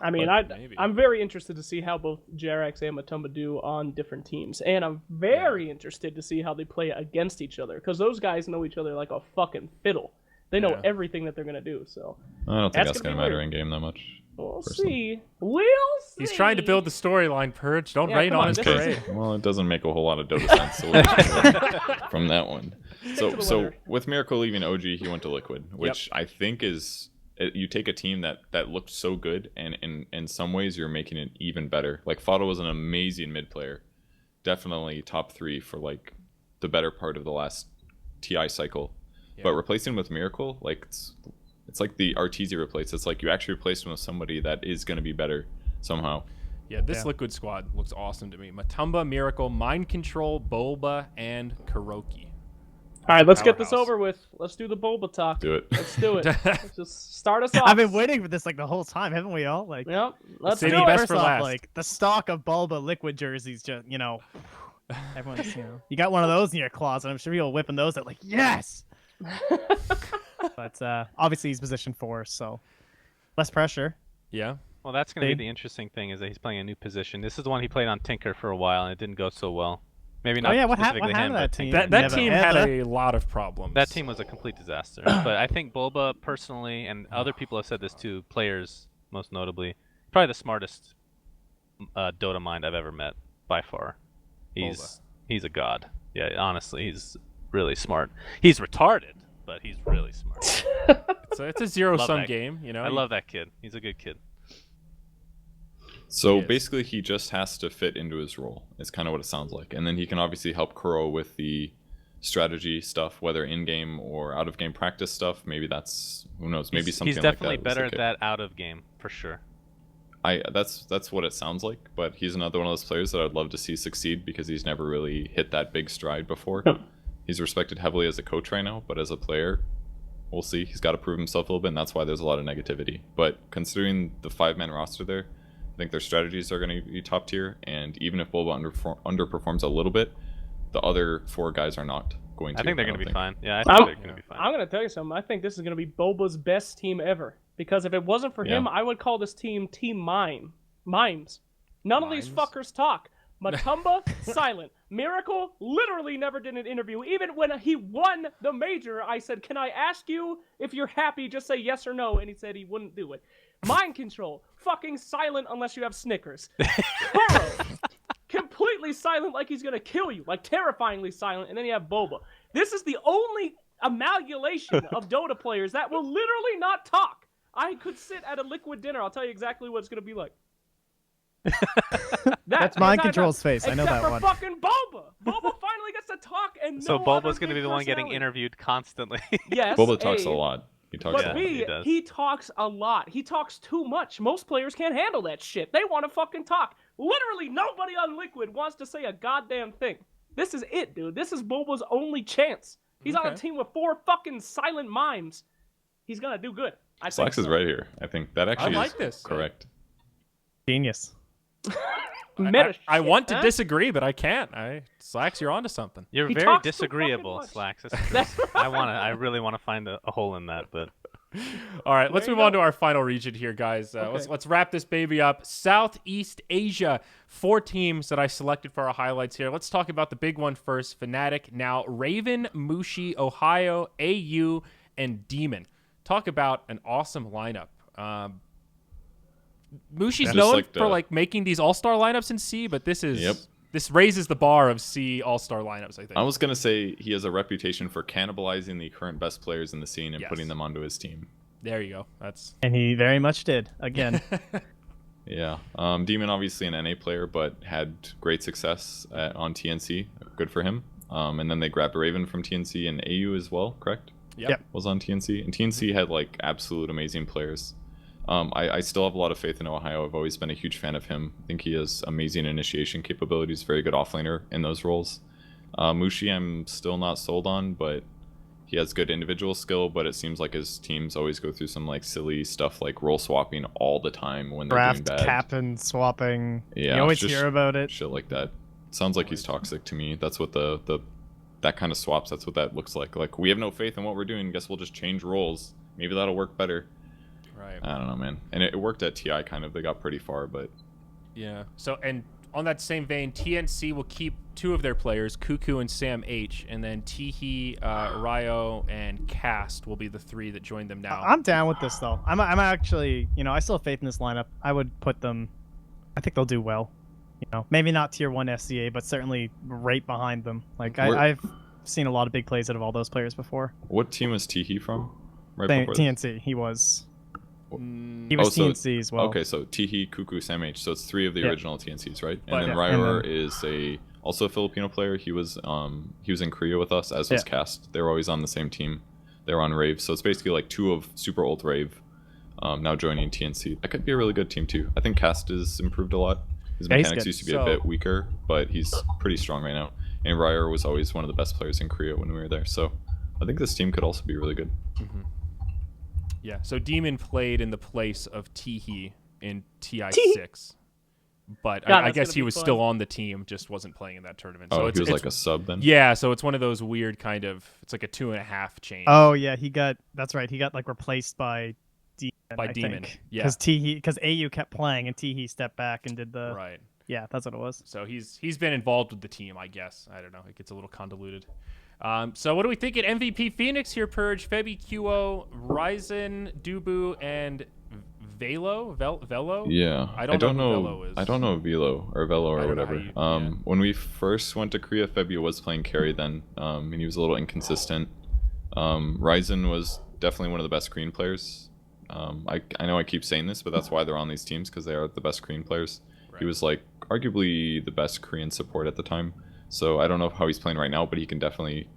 I mean, but maybe. I'm very interested to see how both Jerax and Matumba do on different teams, and I'm very interested to see how they play against each other because those guys know each other like a fucking fiddle. They know Yeah. everything that they're gonna do. So I don't think That's that's gonna going be to matter weird. in game that much. we'll Personally. see. We'll see. He's trying to build the storyline, Purge. Don't Yeah, rain come on on, his this parade. is- Well, it doesn't make a whole lot of Dota sense so we'll just from that one. to the So weather. with Miracle leaving OG, he went to Liquid, which I think is you take a team that looked so good, and in some ways you're making it even better. Like Fado was an amazing mid player, definitely top 3 for like the better part of the last TI cycle. But replacing him with Miracle, like it's like the Arteezy replace. It's like you actually replaced him with somebody that is going to be better somehow. Yeah, this Liquid squad looks awesome to me. Matumba, Miracle, Mind Control, Boba, and Kuroki. All right, let's get this Powerhouse. over with. Let's do the Boba talk. Do it. Let's do it. Let's just start us off. I've been waiting for this like the whole time, haven't we all? Like, Yep. Let's Save do the it. best first for off, last. like the stock of Bulba Liquid jerseys, just everyone's you got one of those in your closet. I'm sure people whipping those out like yes. But obviously he's position 4, so less pressure. Yeah. Well, that's going to be They- the interesting thing is that he's playing a new position. This is the one he played on Tinker for a while, and it didn't go so well. Maybe not Oh yeah, what specifically happened him, to that but team? Tinker. That Never team had ever. a lot of problems. That team was a complete disaster. But I think Bulba, personally, and other people have said this too, players most notably, probably the smartest Dota mind I've ever met by far. He's a god. Yeah, honestly, he's really smart. He's retarded, but he's really smart. It's a zero-sum that. game, you know. I love that kid. He's a good kid. So He is. basically, he just has to fit into his role. It's kind of what it sounds like, and then he can obviously help Kuro with the strategy stuff, whether in-game or out-of-game practice stuff. Maybe that's who knows. Maybe something He's like definitely that. better at that out of game for sure. That's what it sounds like. But he's another one of those players that I'd love to see succeed because he's never really hit that big stride before. He's respected heavily as a coach right now, but as a player, we'll see. He's got to prove himself a little bit, and that's why there's a lot of negativity. But considering the 5-man roster there, I think their strategies are going to be top tier, and even if Bulba underperforms a little bit, the other 4 guys are not going to. I think they're going don't to be fine. Yeah, I I'm- think they're going to be fine. I'm gonna tell you something. I think this is gonna be Boba's best team ever. Because if it wasn't for him, Yeah. I would call this team Team Mimes. None of these Mimes? fuckers talk. Matumba, silent. Miracle literally never did an interview. Even when he won the major, I said, "Can I ask you if you're happy? Just say yes or no." And he said he wouldn't do it. Mind control, fucking silent unless you have Snickers. Kuro, completely silent like he's gonna kill you, like terrifyingly silent. And then you have Boba. This is the only amalgamation of Dota players that will literally not talk. I could sit at a Liquid dinner. I'll tell you exactly what it's gonna be like. That's Mind Control's face. I know that Except one. for fucking Boba. Boba finally gets to talk, and So no Bulba's other going to be big the one getting personality. interviewed constantly. Yes, Bulba talks A, a lot. He talks But a lot. B, he does. he talks a lot. He talks too much. Most players can't handle that shit. They want to fucking talk. Literally nobody on Liquid wants to say a goddamn thing. This is it, dude. This is Bulba's only chance. He's on a Okay. team with 4 fucking silent mimes. He's gonna do good. I think Slacks is so. right here. I think that actually like is this. correct. Genius. I shit, want to huh? disagree, but I can't. Slacks, you're onto something. You're He very talks too disagreeable, fucking much. Slacks. That's right. I really want to find a hole in that, but All right, let's There you move on go. to our final region here, guys. Okay. Let's wrap this baby up. Southeast Asia, 4 teams that I selected for our highlights here. Let's talk about the big one first. Fnatic, now Raven, Mushi, Ohio, AU, and Demon. Talk about an awesome lineup. Mushi's Just known like for making these all-star lineups in C, but this is Yep. this raises the bar of C all-star lineups, I think. I was gonna say he has a reputation for cannibalizing the current best players in the scene and Yes. putting them onto his team. There you go. That's And he very much did. Again, Yeah. Demon obviously an NA player, but had great success on TNC. Good for him. And then they grabbed Raven from TNC and AU as well, correct? Yep. Was on TNC. And TNC had like absolute amazing players. I still have a lot of faith in Ohio. I've always been a huge fan of him. I think he has amazing initiation capabilities, very good offlaner in those roles. Mushi I'm still not sold on, but he has good individual skill, but it seems like his teams always go through some like silly stuff like role swapping all the time when they're draft doing bad. captain swapping. Yeah, you always just hear about it. Shit like that. Sounds like he's toxic to me. That's what the that kind of swaps, that's what that looks like. Like, we have no faith in what we're doing. Guess we'll just change roles. Maybe that'll work better. right. I don't know, man. And it worked at TI kind of. They got pretty far, but Yeah. So, and on that same vein, TNC will keep 2 of their players, Cuckoo and Sam H, and then Teehee, Ryo, and Cast will be the 3 that join them now. I'm down with this though. I'm actually, I still have faith in this lineup. I would put them. I think they'll do well. Maybe not tier 1 SCA, but certainly right behind them. Like I've seen a lot of big plays out of all those players before. what team was Teehee from? Right Same- before this? TNC. He was Mm, so- TNC as well. Okay, so Teehee, Cuckoo, Sam H. So it's 3 of the Yeah. original TNCs, right? But- And then Yeah. Ryor And is also a Filipino player. He was in Korea with us, as was Yeah. Cast. They were always on the same team. They were on Rave. So it's basically like 2 of super old Rave now joining TNC. That could be a really good team too. I think Cast is improved a lot. His Yeah, he's mechanics good. used to be So- a bit weaker, but he's pretty strong right now. And Ryor was always one of the best players in Korea when we were there. So I think this team could also be really good. yeah. So Demon played in the place of Teehee in TI6. But God, I that's guess gonna he be was fun. still on the team, just wasn't playing in that tournament. Oh, So he it's was like a sub then? yeah. So it's one of those weird kind of. It's like a 2.5 change. Oh yeah, that's right. He got like replaced by Demon. By Demon, yeah. Because AU kept playing and Teehee stepped back and did the. right. Yeah, that's what it was. So he's been involved with the team, I guess. I don't know. It gets a little convoluted. So what do we think at MVP Phoenix here? Purge, Febby, QO, Ryzen, Dubu, and Velo? Yeah, I don't know who Velo is. I don't know Velo or Velo I or don't know whatever. how you- yeah. When we first went to Korea, Febby was playing carry then, and he was a little inconsistent. Ryzen was definitely one of the best Korean players. I know I keep saying this, but that's why they're on these teams, because they are the best Korean players. Right. He was like arguably the best Korean support at the time. So I don't know how he's playing right now, but he can definitely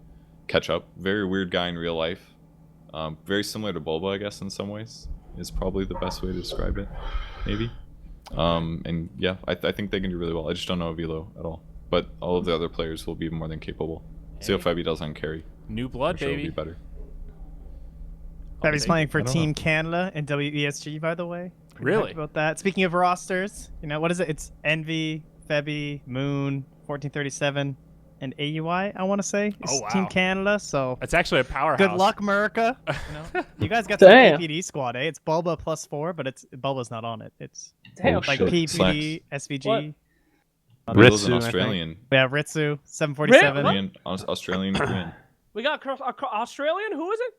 catch up. Very weird guy in real life. Very similar to Bulba, I guess, in some ways, is probably the best way to describe it, maybe. And yeah, I think they can do really well. I just don't know Velo at all. But all of the other players will be more than capable. See how Hey. Febby does on carry. New I'm blood, sure it'll baby. be better. Febby's playing for I don't Team know. Canada and WESG, by the way. Pretty Really? hyped about that. Speaking of rosters, what is it? It's Envy, Febby, Moon, 1437, and AUI. I want to say is Oh, wow. Team Canada. So That's actually a powerhouse. good luck, America. You guys got some Damn. APD squad, eh? It's Bulba +4, but Bulba's not on it. It's Damn. Oh, like shit. PPD, SVG. Velo's an Ritsu, I think. Australian. We have Ritsu, 747. What? Korean, Australian Korean. We got Australian. Who is it?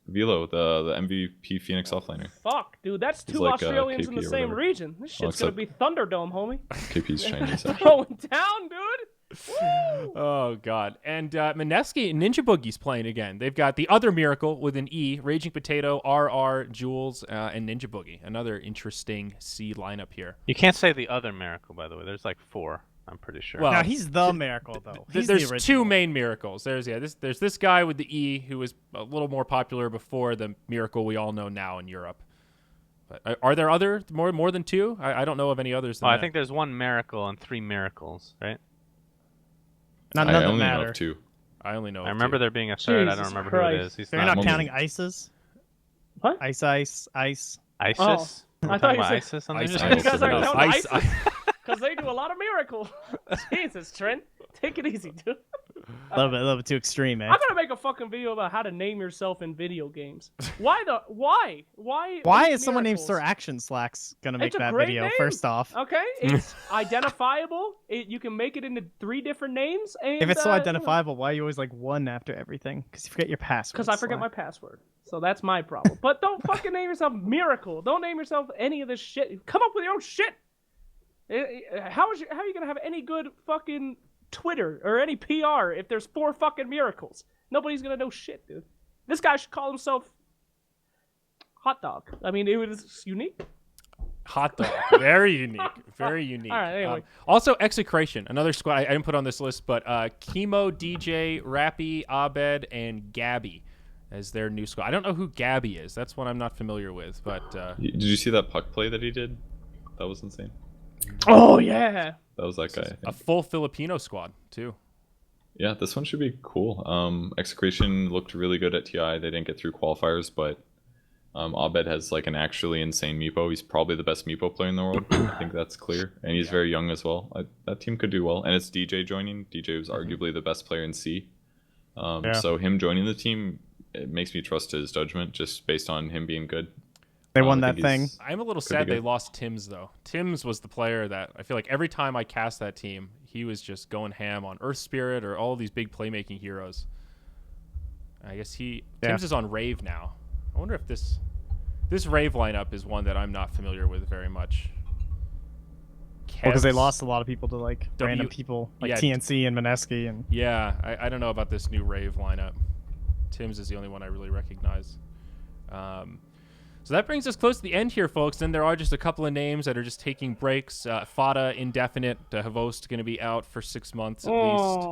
Velo, the MVP Phoenix offlaner. Fuck, dude, that's He's 2 like, Australians in KP the or same whatever. region. This shit's Well, gonna be Thunderdome, homie. KP's Chinese. Going down, dude. Woo! Oh god. And Mineski and Ninja Boogie's playing again. They've got the other Miracle with an E, Raging Potato, RR, Jules, and Ninja Boogie. Another interesting C lineup here. You can't say the other miracle, by the way. There's like 4, I'm pretty sure. Well, Now he's the miracle though. He's the There's 2 original. main miracles. There's this guy with the E who was a little more popular before the miracle we all know now in Europe. But are there other more than 2? I don't know of any others. Than I that. think there's 1 miracle and 3 miracles, right? None I that only know matter. of 2. I only know. I of remember 2. there being a third. I don't Jesus remember who it Christ. is. He's So you're not Mummy. counting ISIS? What? Ice. ISIS? I We're thought talking you about said- ISIS on Ice- this? I You guys also aren't know. counting Ice- ISIS? because they do a lot of miracles. Jesus, Trent, take it easy, dude. A little bit too extreme, eh? I'm gonna make a fucking video about how to name yourself in video games. Why? Why is someone named Sir Action Slacks gonna make It's a that great video? name. First off, Okay, it's identifiable. You can make it into 3 different names. And, if it's so identifiable, why are you always like 1 after everything? Because you forget your password. Because I forget my password. So that's my problem. But don't fucking name yourself Miracle. Don't name yourself any of this shit. Come up with your own shit. How are you gonna have any good fucking Twitter or any PR if there's 4 fucking miracles? Nobody's gonna know shit, dude. This guy should call himself Hot Dog. I mean, it was unique. Hot Dog. Very unique. Very unique. All right, anyway. Also, Execration, another squad I didn't put on this list, but Chemo, DJ, Rappy, Abed, and Gabby as their new squad. I don't know who Gabby is. That's one I'm not familiar with. But Did you see that puck play that he did? That was insane. Oh yeah. That was that guy. I think. a full Filipino squad too. Yeah, this one should be cool. Execration looked really good at TI. They didn't get through qualifiers, but Abed has like an actually insane meepo. He's probably the best meepo player in the world. I think that's clear, and he's very young as well. That team could do well, and it's DJ joining. DJ was arguably the best player in C. So him joining the team, it makes me trust his judgment just based on him being good. They won I that think thing. I'm a little be sad they good. lost Tim's though. Tim's was the player that I feel like every time I cast that team, he was just going ham on Earth Spirit or all of these big playmaking heroes. I guess Tim's is on Rave now. I wonder if this Rave lineup is one that I'm not familiar with very much. Because they Kevs- lost a lot of people to like random people like yeah, TNC and Mineski and Yeah, I don't know about this new Rave lineup. Tim's is the only one I really recognize. So that brings us close to the end here, folks. Then there are just a couple of names that are just taking breaks. Fada, indefinite. Havost going to be out for 6 months at least.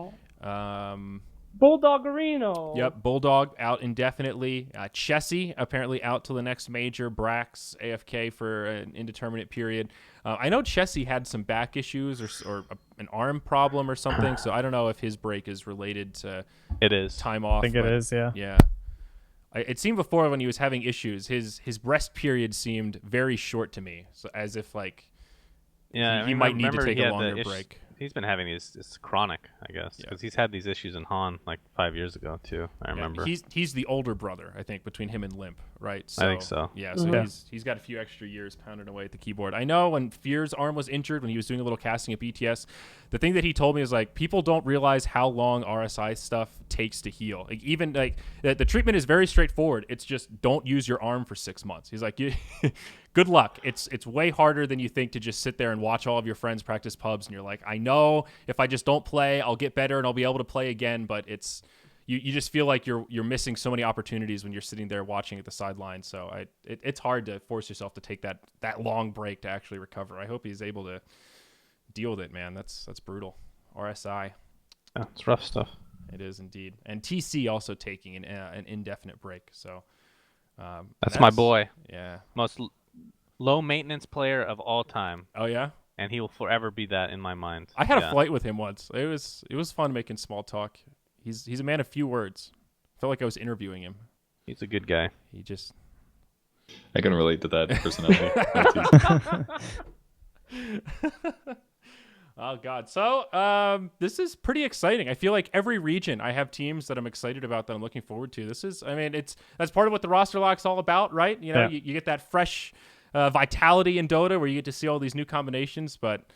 Bulldogarino. Yep, Bulldog out indefinitely. Chessie apparently out till the next major. Brax AFK for an indeterminate period. I know Chessie had some back issues or an arm problem or something, so I don't know if his break is related to It is. time off. I think it is, yeah. Yeah. It seemed before when he was having issues, his rest period seemed very short to me, so as if like Yeah, he might need to take a longer break. He's been having these. It's chronic, I guess, because he's had these issues in Han like 5 years ago too. I remember. He's the older brother, I think, between him and Limp, right? So, I think so. Yeah, so he's got a few extra years pounding away at the keyboard. I know when Fear's arm was injured, when he was doing a little casting at BTS, the thing that he told me is like people don't realize how long RSI stuff takes to heal. Like even like the treatment is very straightforward. It's just don't use your arm for 6 months. He's like, good luck. It's way harder than you think to just sit there and watch all of your friends practice pubs, and you're like, I know if I just don't play, I'll get better and I'll be able to play again. But it's you just feel like you're missing so many opportunities when you're sitting there watching at the sideline. So it's hard to force yourself to take that long break to actually recover. I hope he's able to deal with it, man. That's brutal. RSI. Yeah, it's rough stuff. It is indeed. And TC also taking an indefinite break. So That's my boy. Yeah. Most low maintenance player of all time, Oh yeah. and he will forever be that in my mind. I had Yeah. a flight with him once. It was fun making small talk. He's a man of few words. Felt like I was interviewing him. He's a good guy. He just I can relate to that personality. Oh God. So this is pretty exciting. I feel like every region I have teams that I'm excited about that I'm looking forward to. That's part of what the roster lock's all about, right? You know, Yeah. you get that fresh vitality in Dota where you get to see all these new combinations, but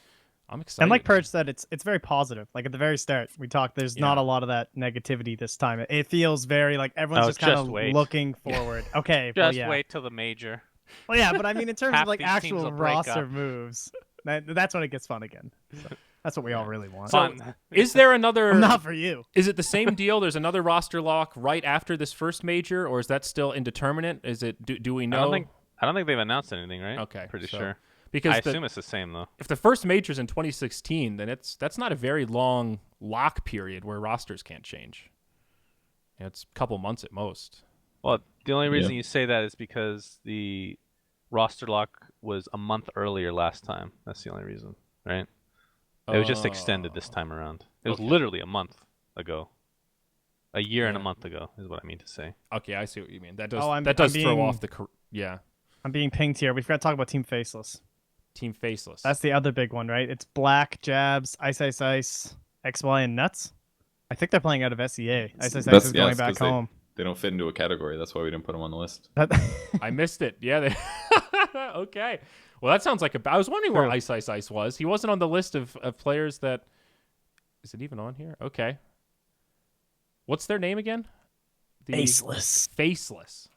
I'm excited. And like Purge said, it's very positive. Like at the very start, we talked. There's not a lot of that negativity this time. It feels very like everyone's just kind of wait. looking forward. Okay, well, Just yeah. wait till the major. Well, yeah, but I mean, in terms Half of like these teams actual will break roster up. moves, that's when it gets fun again. So that's what we all really want. Fun. Is there another? Not for you. Is it the same deal? There's another roster lock right after this first major, or is that still indeterminate? Is it? Do we know? I don't think they've announced anything, right? Okay, Pretty so- sure. Because I assume it's the same though. if the first major's in 2016, then that's not a very long lock period where rosters can't change. It's a couple months at most. Well, the only reason Yeah. you say that is because the roster lock was a month earlier last time. That's the only reason, right? It was just extended this time around. It was Okay. literally a month ago. A year and a month ago is what I mean to say. Okay, I see what you mean. That does Oh, I'm throw being- off the yeah. I'm being pinged here. We forgot to talk about Team Faceless. Team Faceless. That's the other big one, right? It's Black, Jabs, Ice, XY, and Nuts. I think they're playing out of SEA. Ice is going back home. They don't fit into a category. That's why we didn't put them on the list. I missed it. Yeah. Okay. Well, that sounds like I was wondering where Ice was. He wasn't on the list of players that. Is it even on here? Okay. What's their name again? Faceless. Faceless.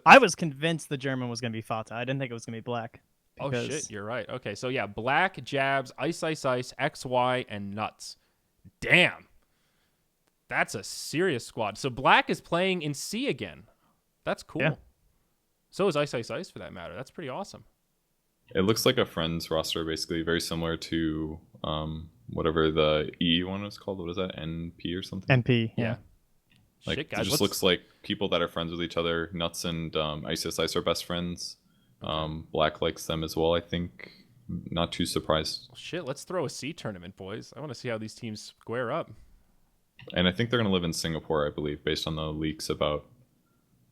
I was convinced the German was going to be Fata. I didn't think it was going to be Black. Oh shit, you're right. Okay, so yeah, Black, Jabs, Ice, XY, and Nuts. Damn. That's a serious squad. So Black is playing in C again. That's cool. Yeah. So is Ice for that matter. That's pretty awesome. It looks like a friends roster, basically, very similar to whatever the E one was called. What is that? NP or something? NP, yeah. Like, shit, guys, it just looks like people that are friends with each other. Nuts and Ice are best friends. Black likes them as well, I think. Not too surprised. Shit, let's throw a C tournament, boys. I want to see how these teams square up. And I think they're going to live in Singapore, I believe, based on the leaks about,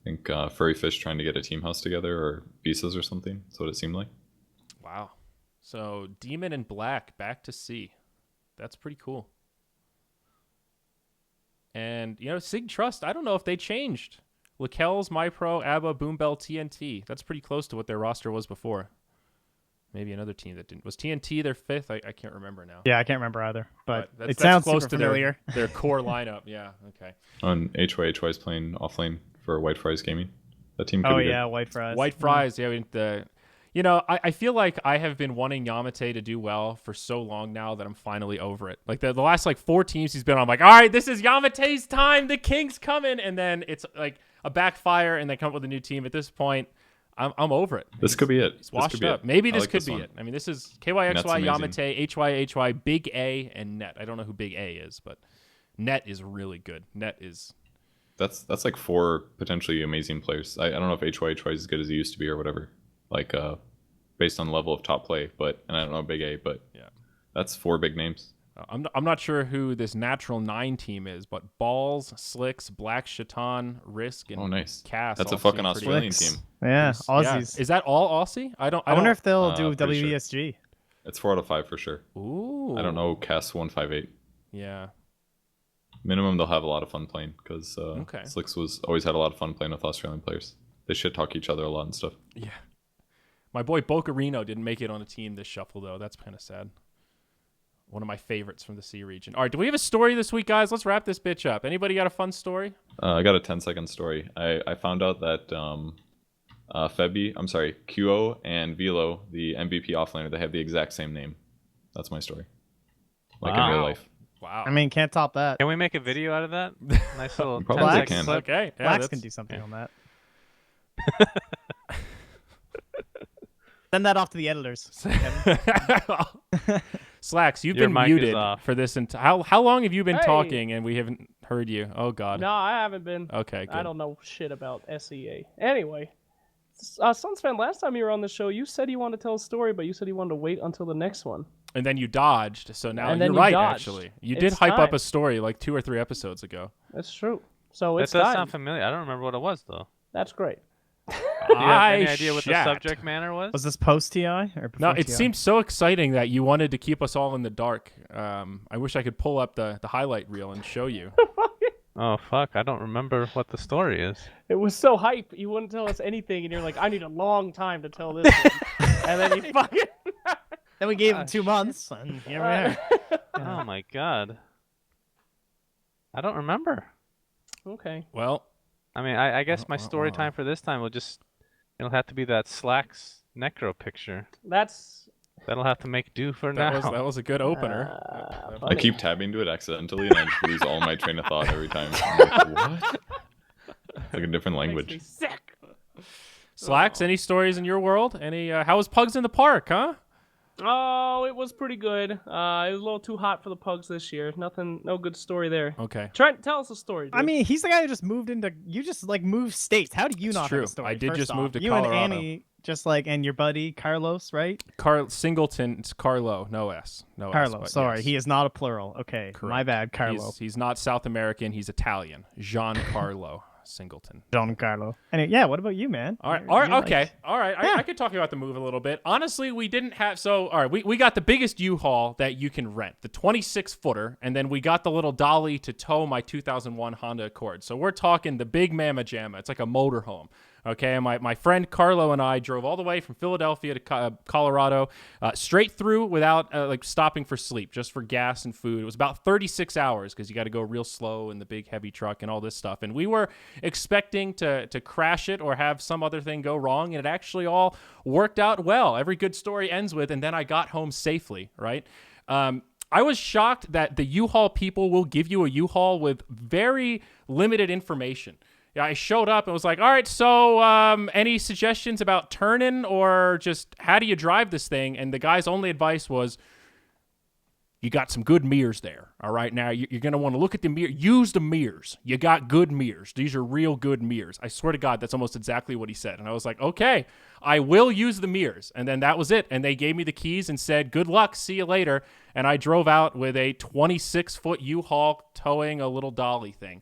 I think, Furry Fish trying to get a team house together or visas or something. That's what it seemed like. Wow. So Demon and Black back to C. That's pretty cool. And, Sig Trust, I don't know if they changed. Lakel's, MyPro, ABBA, Boombell, TNT. That's pretty close to what their roster was before. Maybe another team that didn't. Was TNT their fifth? I can't remember now. Yeah, I can't remember either. But that's sounds close super to familiar. Their core lineup. Yeah, okay. On HY is playing offlane for White Fries Gaming. That team could be good. White Fries. White Fries, I feel like I have been wanting Yamate to do well for so long now that I'm finally over it. Like the last 4 teams he's been on, I'm like, all right, this is Yamate's time. The King's coming. And then it's like a backfire and they come up with a new team. At this point, I'm over it. This could be it. It's washed up. Maybe this could be it. I mean, this is KYXY, Yamate, HY, Big A, and Net. I don't know who Big A is, but Net is really good. Net is... That's like 4 potentially amazing players. I don't know if HY is as good as he used to be or whatever. Like, based on the level of top play, and I don't know Big A, but yeah, that's 4 big names. I'm not sure who this Natural 9 team is, but Balls, Slicks, Black Shaitan, Risk, and nice. Cass. That's a fucking Australian team. Yeah, Aussies. Yeah. Is that all Aussie? I wonder if they'll do WESG. Sure. It's 4 out of 5 for sure. Ooh. I don't know Cass 158. Yeah. Minimum, they'll have a lot of fun playing because Slicks always had a lot of fun playing with Australian players. They shit talk each other a lot and stuff. Yeah. My boy Bocarino didn't make it on a team this shuffle, though. That's kind of sad. One of my favorites from the C region. All right, do we have a story this week, guys? Let's wrap this bitch up. Anybody got a fun story? I got a 10-second story. I found out that QO and Velo, the MVP offlaner, they have the exact same name. That's my story. Like in real life. Wow. I mean, can't top that. Can we make a video out of that? Nice little Probably 10-second can. clip. Okay. Yeah, Blacks can do something on that. Send that off to the editors. Slacks, you've Your been mic is muted off. for this. How long have you been talking and we haven't heard you? Oh, God. No, I haven't been. Okay, good. I don't know shit about SEA. Anyway, SUNSfan, last time you were on the show, you said you wanted to tell a story, but you said you wanted to wait until the next one. And then you dodged, so now And you're then you right, dodged. actually. You It's did hype up time. a story like 2 or 3 episodes ago. That's true. So That it's does time. sound familiar. I don't remember what it was, though. That's great. Do you have any I idea what the shat. subject matter was? Was this post TI or before No, it TI? seemed so exciting that you wanted to keep us all in the dark. I wish I could pull up the highlight reel and show you. Oh, fuck. I don't remember what the story is. It was so hype. You wouldn't tell us anything, and you're like, I need a long time to tell this one. And then you fucking... Then we gave him 2 months, and here we are. Oh, my God. I don't remember. Okay. Well, I mean, I guess my story time for this time it'll have to be that Slacks Necro picture. That'll have to make do for now. that was a good opener. I keep tabbing to it accidentally and I just lose all my train of thought every time. I'm like, what? Like a different language. Makes me sick. Slacks, any stories in your world? How was Pugs in the Park, huh? Oh, it was pretty good. It was a little too hot for the Pugs this year. No good story there. Okay. Trent, tell us a story, dude. I mean, he's the guy who just moved into. You just moved states. How do you It's not true. have a story? I did first just off? move to you Colorado. and Annie, and your buddy Carlos, right? Singleton, it's Carlo, no S. No S, Carlo. but Sorry, yes. he is not a plural. Okay, Correct. my bad, Carlo. He's not South American. He's Italian. Giancarlo. Singleton. Giancarlo. Anyway, yeah. What about you, man? All right. You're- All right. you're Okay. like- All right. Yeah. I could talk about the move a little bit. Honestly, we didn't have. So, all right. We got the biggest U-Haul that you can rent, the 26-footer, and then we got the little dolly to tow my 2001 Honda Accord. So we're talking the big Mamma Jamma. It's like a motorhome. Okay, and my friend Carlo and I drove all the way from Philadelphia to Colorado, straight through without like stopping for sleep, just for gas and food. It was about 36 hours because you got to go real slow in the big heavy truck and all this stuff. And we were expecting to crash it or have some other thing go wrong, and it actually all worked out well. Every good story ends with, and then I got home safely, right? I was shocked that the U-Haul people will give you a U-Haul with very limited information. Yeah, I showed up and was like, all right, so any suggestions about turning or just how do you drive this thing? And the guy's only advice was, you got some good mirrors there. All right, now you're going to want to look at the mirror. Use the mirrors. You got good mirrors. These are real good mirrors. I swear to God, that's almost exactly what he said. And I was like, okay, I will use the mirrors. And then that was it. And they gave me the keys and said, good luck. See you later. And I drove out with a 26-foot U-Haul towing a little dolly thing.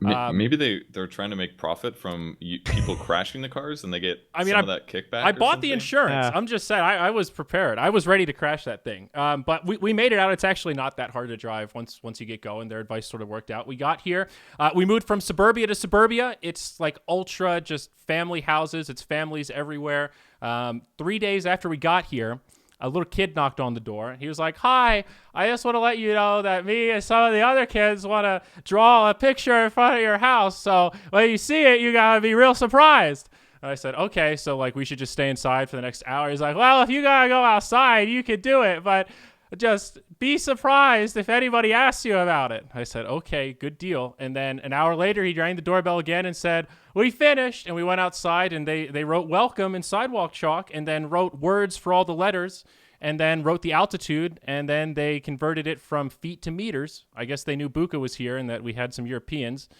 Maybe they're trying to make profit from people crashing the cars, and they get some of that kickback. I or bought something? the insurance. I'm just saying, I was prepared. I was ready to crash that thing. But we made it out. It's actually not that hard to drive once you get going. Their advice sort of worked out. We got here. We moved from suburbia to suburbia. It's like ultra just family houses. It's families everywhere. 3 days after we got here, a little kid knocked on the door. He was like, hi, I just want to let you know that me and some of the other kids want to draw a picture in front of your house. So when you see it, you got to be real surprised. And I said, okay, so like we should just stay inside for the next hour. He's like, well, if you got to go outside, you could do it. But just be surprised if anybody asks you about it. I said, okay, good deal. And then an hour later, he rang the doorbell again and said, we finished. And we went outside, and they wrote welcome in sidewalk chalk, and then wrote words for all the letters, and then wrote the altitude, and then they converted it from feet to meters. I guess they knew Buka was here and that we had some Europeans.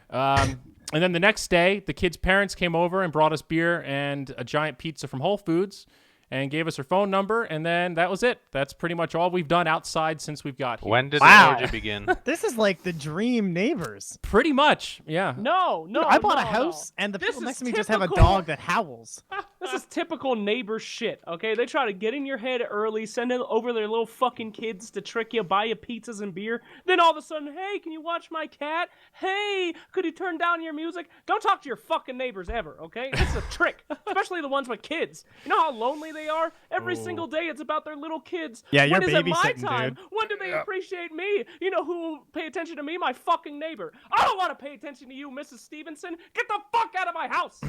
And then the next day, the kids' parents came over and brought us beer and a giant pizza from Whole Foods and gave us her phone number, and then that was it. That's pretty much all we've done outside since we've got here. When did Wow. the orgy begin? This is like the dream neighbors. Pretty much, yeah. No, I bought a no, house, no. and the This people is next to me just have a typical. dog that howls. This is typical neighbor shit, okay? They try to get in your head early, send over their little fucking kids to trick you, buy you pizzas and beer. Then all of a sudden, hey, can you watch my cat? Hey, could you turn down your music? Don't talk to your fucking neighbors ever, okay? This is a trick, especially the ones with kids. You know how lonely they are? Every single day it's about their little kids. Yeah, you're when is it my babysitting, time? dude. When do they appreciate me? You know who will pay attention to me? My fucking neighbor. I don't want to pay attention to you, Mrs. Stevenson. Get the fuck out of my house.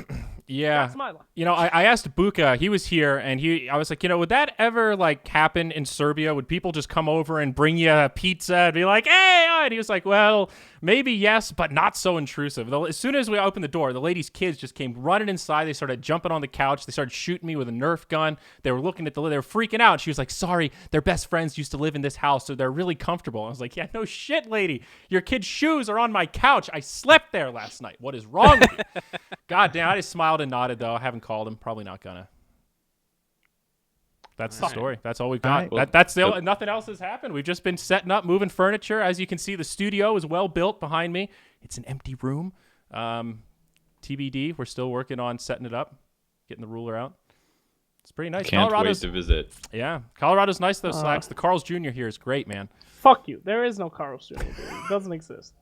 Yeah. That's my life. You know, I asked Buka, he was here, and I was like, you know, would that ever, like, happen in Serbia? Would people just come over and bring you a pizza and be like, hey, and he was like, well, maybe yes, but not so intrusive. As soon as we opened the door, the lady's kids just came running inside. They started jumping on the couch. They started shooting me with a Nerf gun. They were looking at they were freaking out. She was like, sorry, their best friends used to live in this house, so they're really comfortable. I was like, yeah, no shit, lady. Your kids' shoes are on my couch. I slept there last night. What is wrong with you? God damn, I just smiled and nodded, though. I haven't called him. Probably not gonna. That's the story. That's all we've got. All right. That's nothing else has happened. We've just been setting up, moving furniture. As you can see, the studio is well built behind me. It's an empty room. TBD. We're still working on setting it up, getting the ruler out. It's pretty nice. Can't wait Colorado's, to visit. yeah, Colorado's nice though. Slacks. The Carl's Jr. here is great, man. Fuck you. There is no Carl Jr. Dude. It doesn't exist.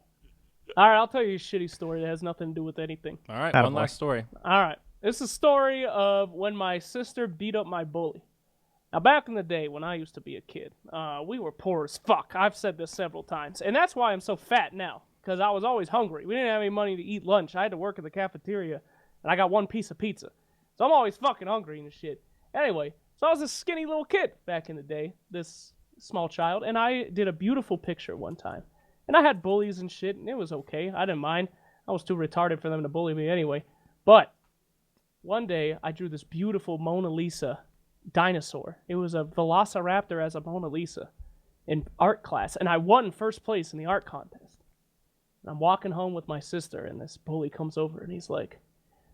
All right, I'll tell you a shitty story that has nothing to do with anything. All right, Attaboy. one last story. All right. It's a story of when my sister beat up my bully. Now, back in the day when I used to be a kid, we were poor as fuck. I've said this several times. And that's why I'm so fat now, because I was always hungry. We didn't have any money to eat lunch. I had to work at the cafeteria, and I got one piece of pizza. So I'm always fucking hungry and shit. Anyway, so I was a skinny little kid back in the day, this small child, and I did a beautiful picture one time. And I had bullies and shit, and it was okay. I didn't mind. I was too retarded for them to bully me anyway. But one day, I drew this beautiful Mona Lisa dinosaur. It was a velociraptor as a Mona Lisa in art class, and I won first place in the art contest. And I'm walking home with my sister, and this bully comes over, and he's like,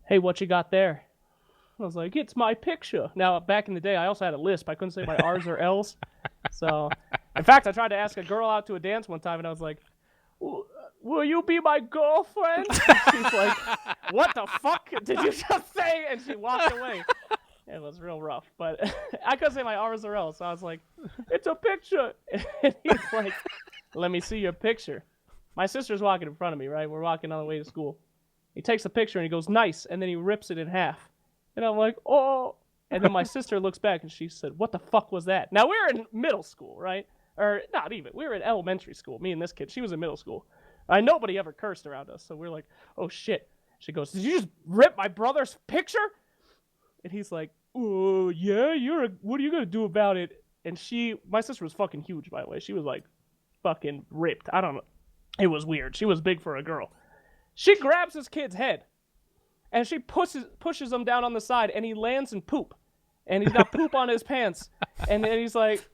hey, what you got there? I was like, it's my picture. Now, back in the day, I also had a lisp. I couldn't say my R's or L's. So, in fact, I tried to ask a girl out to a dance one time, and I was like, will you be my girlfriend? She's like, what the fuck did you just say? And she walked away. It was real rough, but I couldn't say my R's or L's, so I was like, it's a picture. And he's like, let me see your picture. My sister's walking in front of me, right? We're walking on the way to school. He takes a picture and he goes, nice, and then he rips it in half. And I'm like, oh. And then my sister looks back and she said, what the fuck was that? Now, we were in middle school, right? Or not even. We were in elementary school, me and this kid. She was in middle school. Nobody ever cursed around us, so we're like, oh, shit. She goes, did you just rip my brother's picture? And he's like, oh, yeah, what are you going to do about it? And my sister was fucking huge, by the way. She was like fucking ripped. I don't know. It was weird. She was big for a girl. She grabs this kid's head and she pushes him down on the side and he lands in poop. And he's got poop on his pants. And then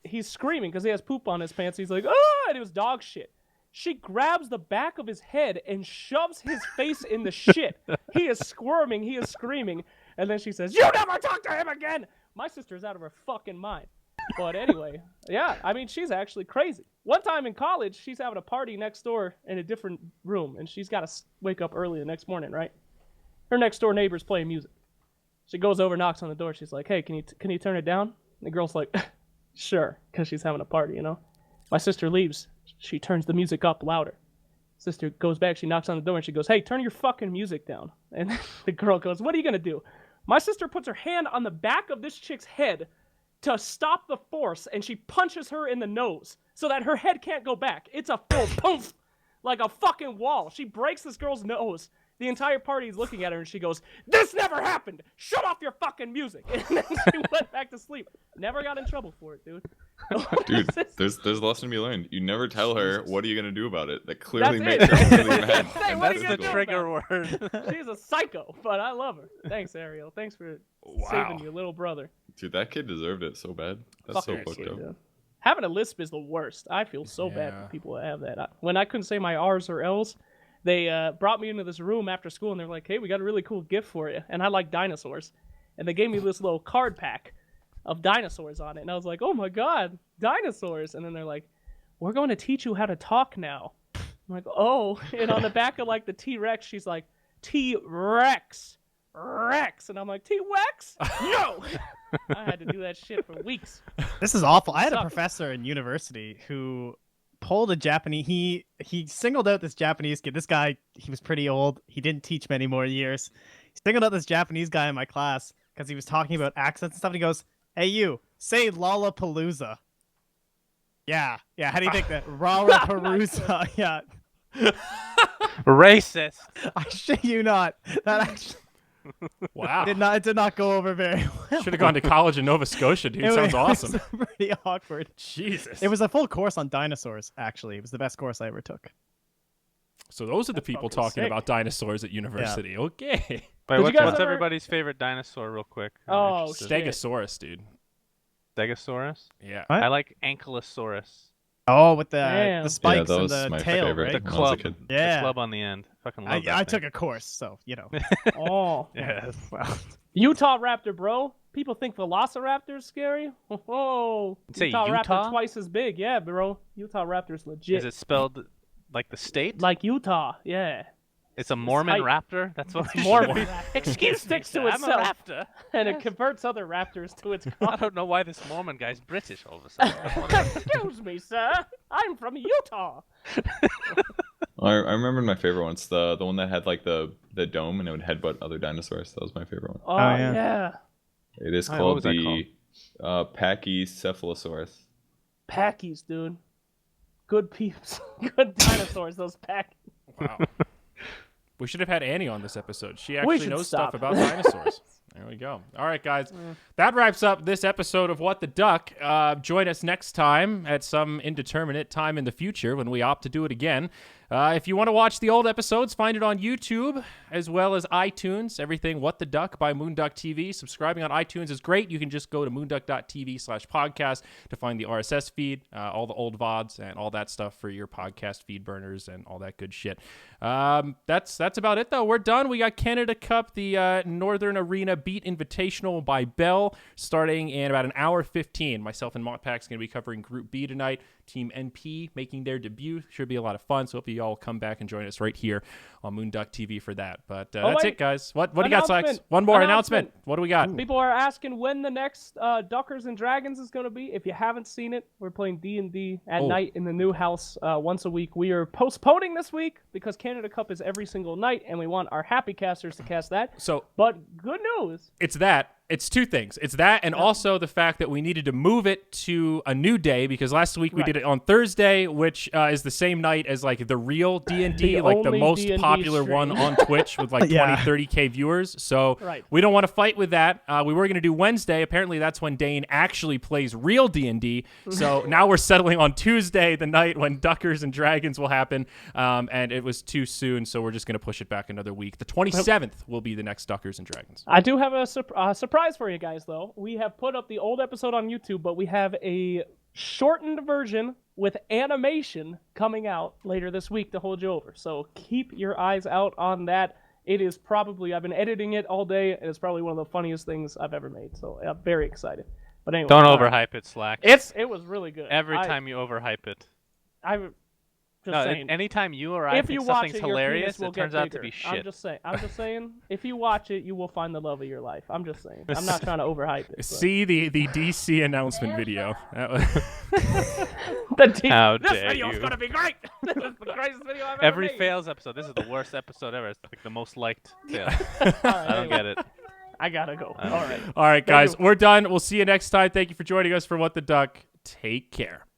he's screaming because he has poop on his pants. He's like, ah, and it was dog shit. She grabs the back of his head and shoves his face in the shit. He is squirming. He is screaming. And then she says, you never talk to him again. My sister's out of her fucking mind. But anyway, yeah, I mean, she's actually crazy. One time in college, she's having a party next door in a different room. And she's got to wake up early the next morning, right? Her next door neighbor's playing music. She goes over, knocks on the door. She's like, hey, can you turn it down? And the girl's like, sure, because she's having a party, you know? My sister leaves. She turns the music up louder. Sister goes back. She knocks on the door, and she goes, hey, turn your fucking music down. And the girl goes, what are you going to do? My sister puts her hand on the back of this chick's head to stop the force, and she punches her in the nose so that her head can't go back. It's a full poof, like a fucking wall. She breaks this girl's nose. The entire party is looking at her, and she goes, this never happened! Shut off your fucking music! And then she went back to sleep. Never got in trouble for it, dude. Dude, there's a lesson to be learned. You never tell her, what are you going to do about it? That clearly makes her really mad. And That's the trigger word. She's a psycho, but I love her. Thanks, Ariel. Thanks for saving your little brother. Dude, that kid deserved it so bad. That's so fucked up. Dude. Having a lisp is the worst. I feel so bad for people that have that. When I couldn't say my R's or L's, they brought me into this room after school, and they're like, hey, we got a really cool gift for you. And I like dinosaurs. And they gave me this little card pack of dinosaurs on it. And I was like, oh, my God, dinosaurs. And then they're like, we're going to teach you how to talk now. I'm like, oh. And on the back of, like, the T-Rex, she's like, T-Rex. Rex. And I'm like, T-Rex? No. I had to do that shit for weeks. This is awful. I had a professor in university who pulled a Japanese. He singled out this Japanese kid. This guy, he was pretty old. He didn't teach many more years. He singled out this Japanese guy in my class because he was talking about accents and stuff. And he goes, "Hey, you, say Lollapalooza." Yeah. How do you think that? Lollapalooza. Yeah. Racist. I shit you not. That actually. Wow. It did not go over very well. Should have gone to college in Nova Scotia, dude. Sounds awesome. It was pretty awkward. Jesus. It was a full course on dinosaurs, actually. It was the best course I ever took. So those are the people talking sick. about dinosaurs at university. Yeah. Okay. Wait, Did you guys what's ever- everybody's favorite dinosaur, real quick? Oh, interested. Stegosaurus, dude. Stegosaurus? Yeah. What? I like Ankylosaurus. Oh, with Damn. the spikes that and was the my tail, favorite. right? The When I was a club. kid. Yeah. The club on the end. Fucking love that I thing. took a course, so, you know. Oh. Yes. Well, Utah Raptor, bro. People think Velociraptor's scary. Oh, Say Utah Utah? Raptor twice as big. Yeah, bro. Utah Raptor's legit. Is it spelled like the state? Like Utah? Yeah. It's a Mormon hype. raptor? That's what we Mormon should raptor. Excuse sticks to I'm a itself, raptor. and it converts other raptors to its I god. don't know why this Mormon guy's British all of a sudden. Excuse me, sir. I'm from Utah. I remember my favorite one. It's the one that had like the dome and it would headbutt other dinosaurs. That was my favorite one. Oh, yeah. yeah. It is What called was that the Pachycephalosaurus. Packies, dude. Good peeps. Good dinosaurs, those pack. Wow. We should have had Annie on this episode. She We actually should knows stop. stuff about dinosaurs. There we go. All right, guys. That wraps up this episode of What the Duck. Join us next time at some indeterminate time in the future when we opt to do it again. If you want to watch the old episodes, find it on YouTube as well as iTunes. Everything What the Duck by moonducktv. Subscribing on iTunes is great. You can just go to moonduck.tv/podcast to find the RSS feed, all the old VODs, and all that stuff for your podcast feed burners and all that good shit. That's about it, though. We're done. We got Canada Cup, the Northern Arena Beat Invitational by Bell, starting in about an hour 15. Myself and MotPax going to be covering Group B tonight. Team NP making their debut. Should be a lot of fun. So hope you all come back and join us right here on MoonducktV for that. But that's it, guys. What do you got, Slacks? One more announcement. What do we got? People are asking when the next Duckers and Dragons is going to be. If you haven't seen it, we're playing D&D at night in the new house once a week. We are postponing this week because Canada Cup is every single night, and we want our happy casters to cast that. But good news. It's that. It's two things. It's that, and also the fact that we needed to move it to a new day because last week we did it on Thursday, which is the same night as like the real D&D, like the most D&D popular stream. one on Twitch with like 20, 30K viewers. So we don't want to fight with that. We were going to do Wednesday. Apparently that's when Dane actually plays real D&D. So now we're settling on Tuesday, the night when Duckers and Dragons will happen. And it was too soon, so we're just going to push it back another week. The 27th will be the next Duckers and Dragons. I do have a surprise for you guys, though. We have put up the old episode on YouTube, but we have a shortened version with animation coming out later this week to hold you over. So keep your eyes out on that. It is probably, I've been editing it all day, and it's probably one of the funniest things I've ever made. So I'm very excited. But anyway, Don't overhype it, Slack. It was really good. Every time you overhype it. Anytime you or I think something's hilarious, it turns out to be shit. I'm just saying, if you watch it, you will find the love of your life. I'm just saying. I'm not trying to overhype it. See the DC announcement video. This video is going to be great. This is the greatest video I've ever Every made. fails episode. This is the worst episode ever. It's like the most liked fail. I don't get it. I gotta go. All right, guys. We're done. We'll see you next time. Thank you for joining us for What the Duck. Take care.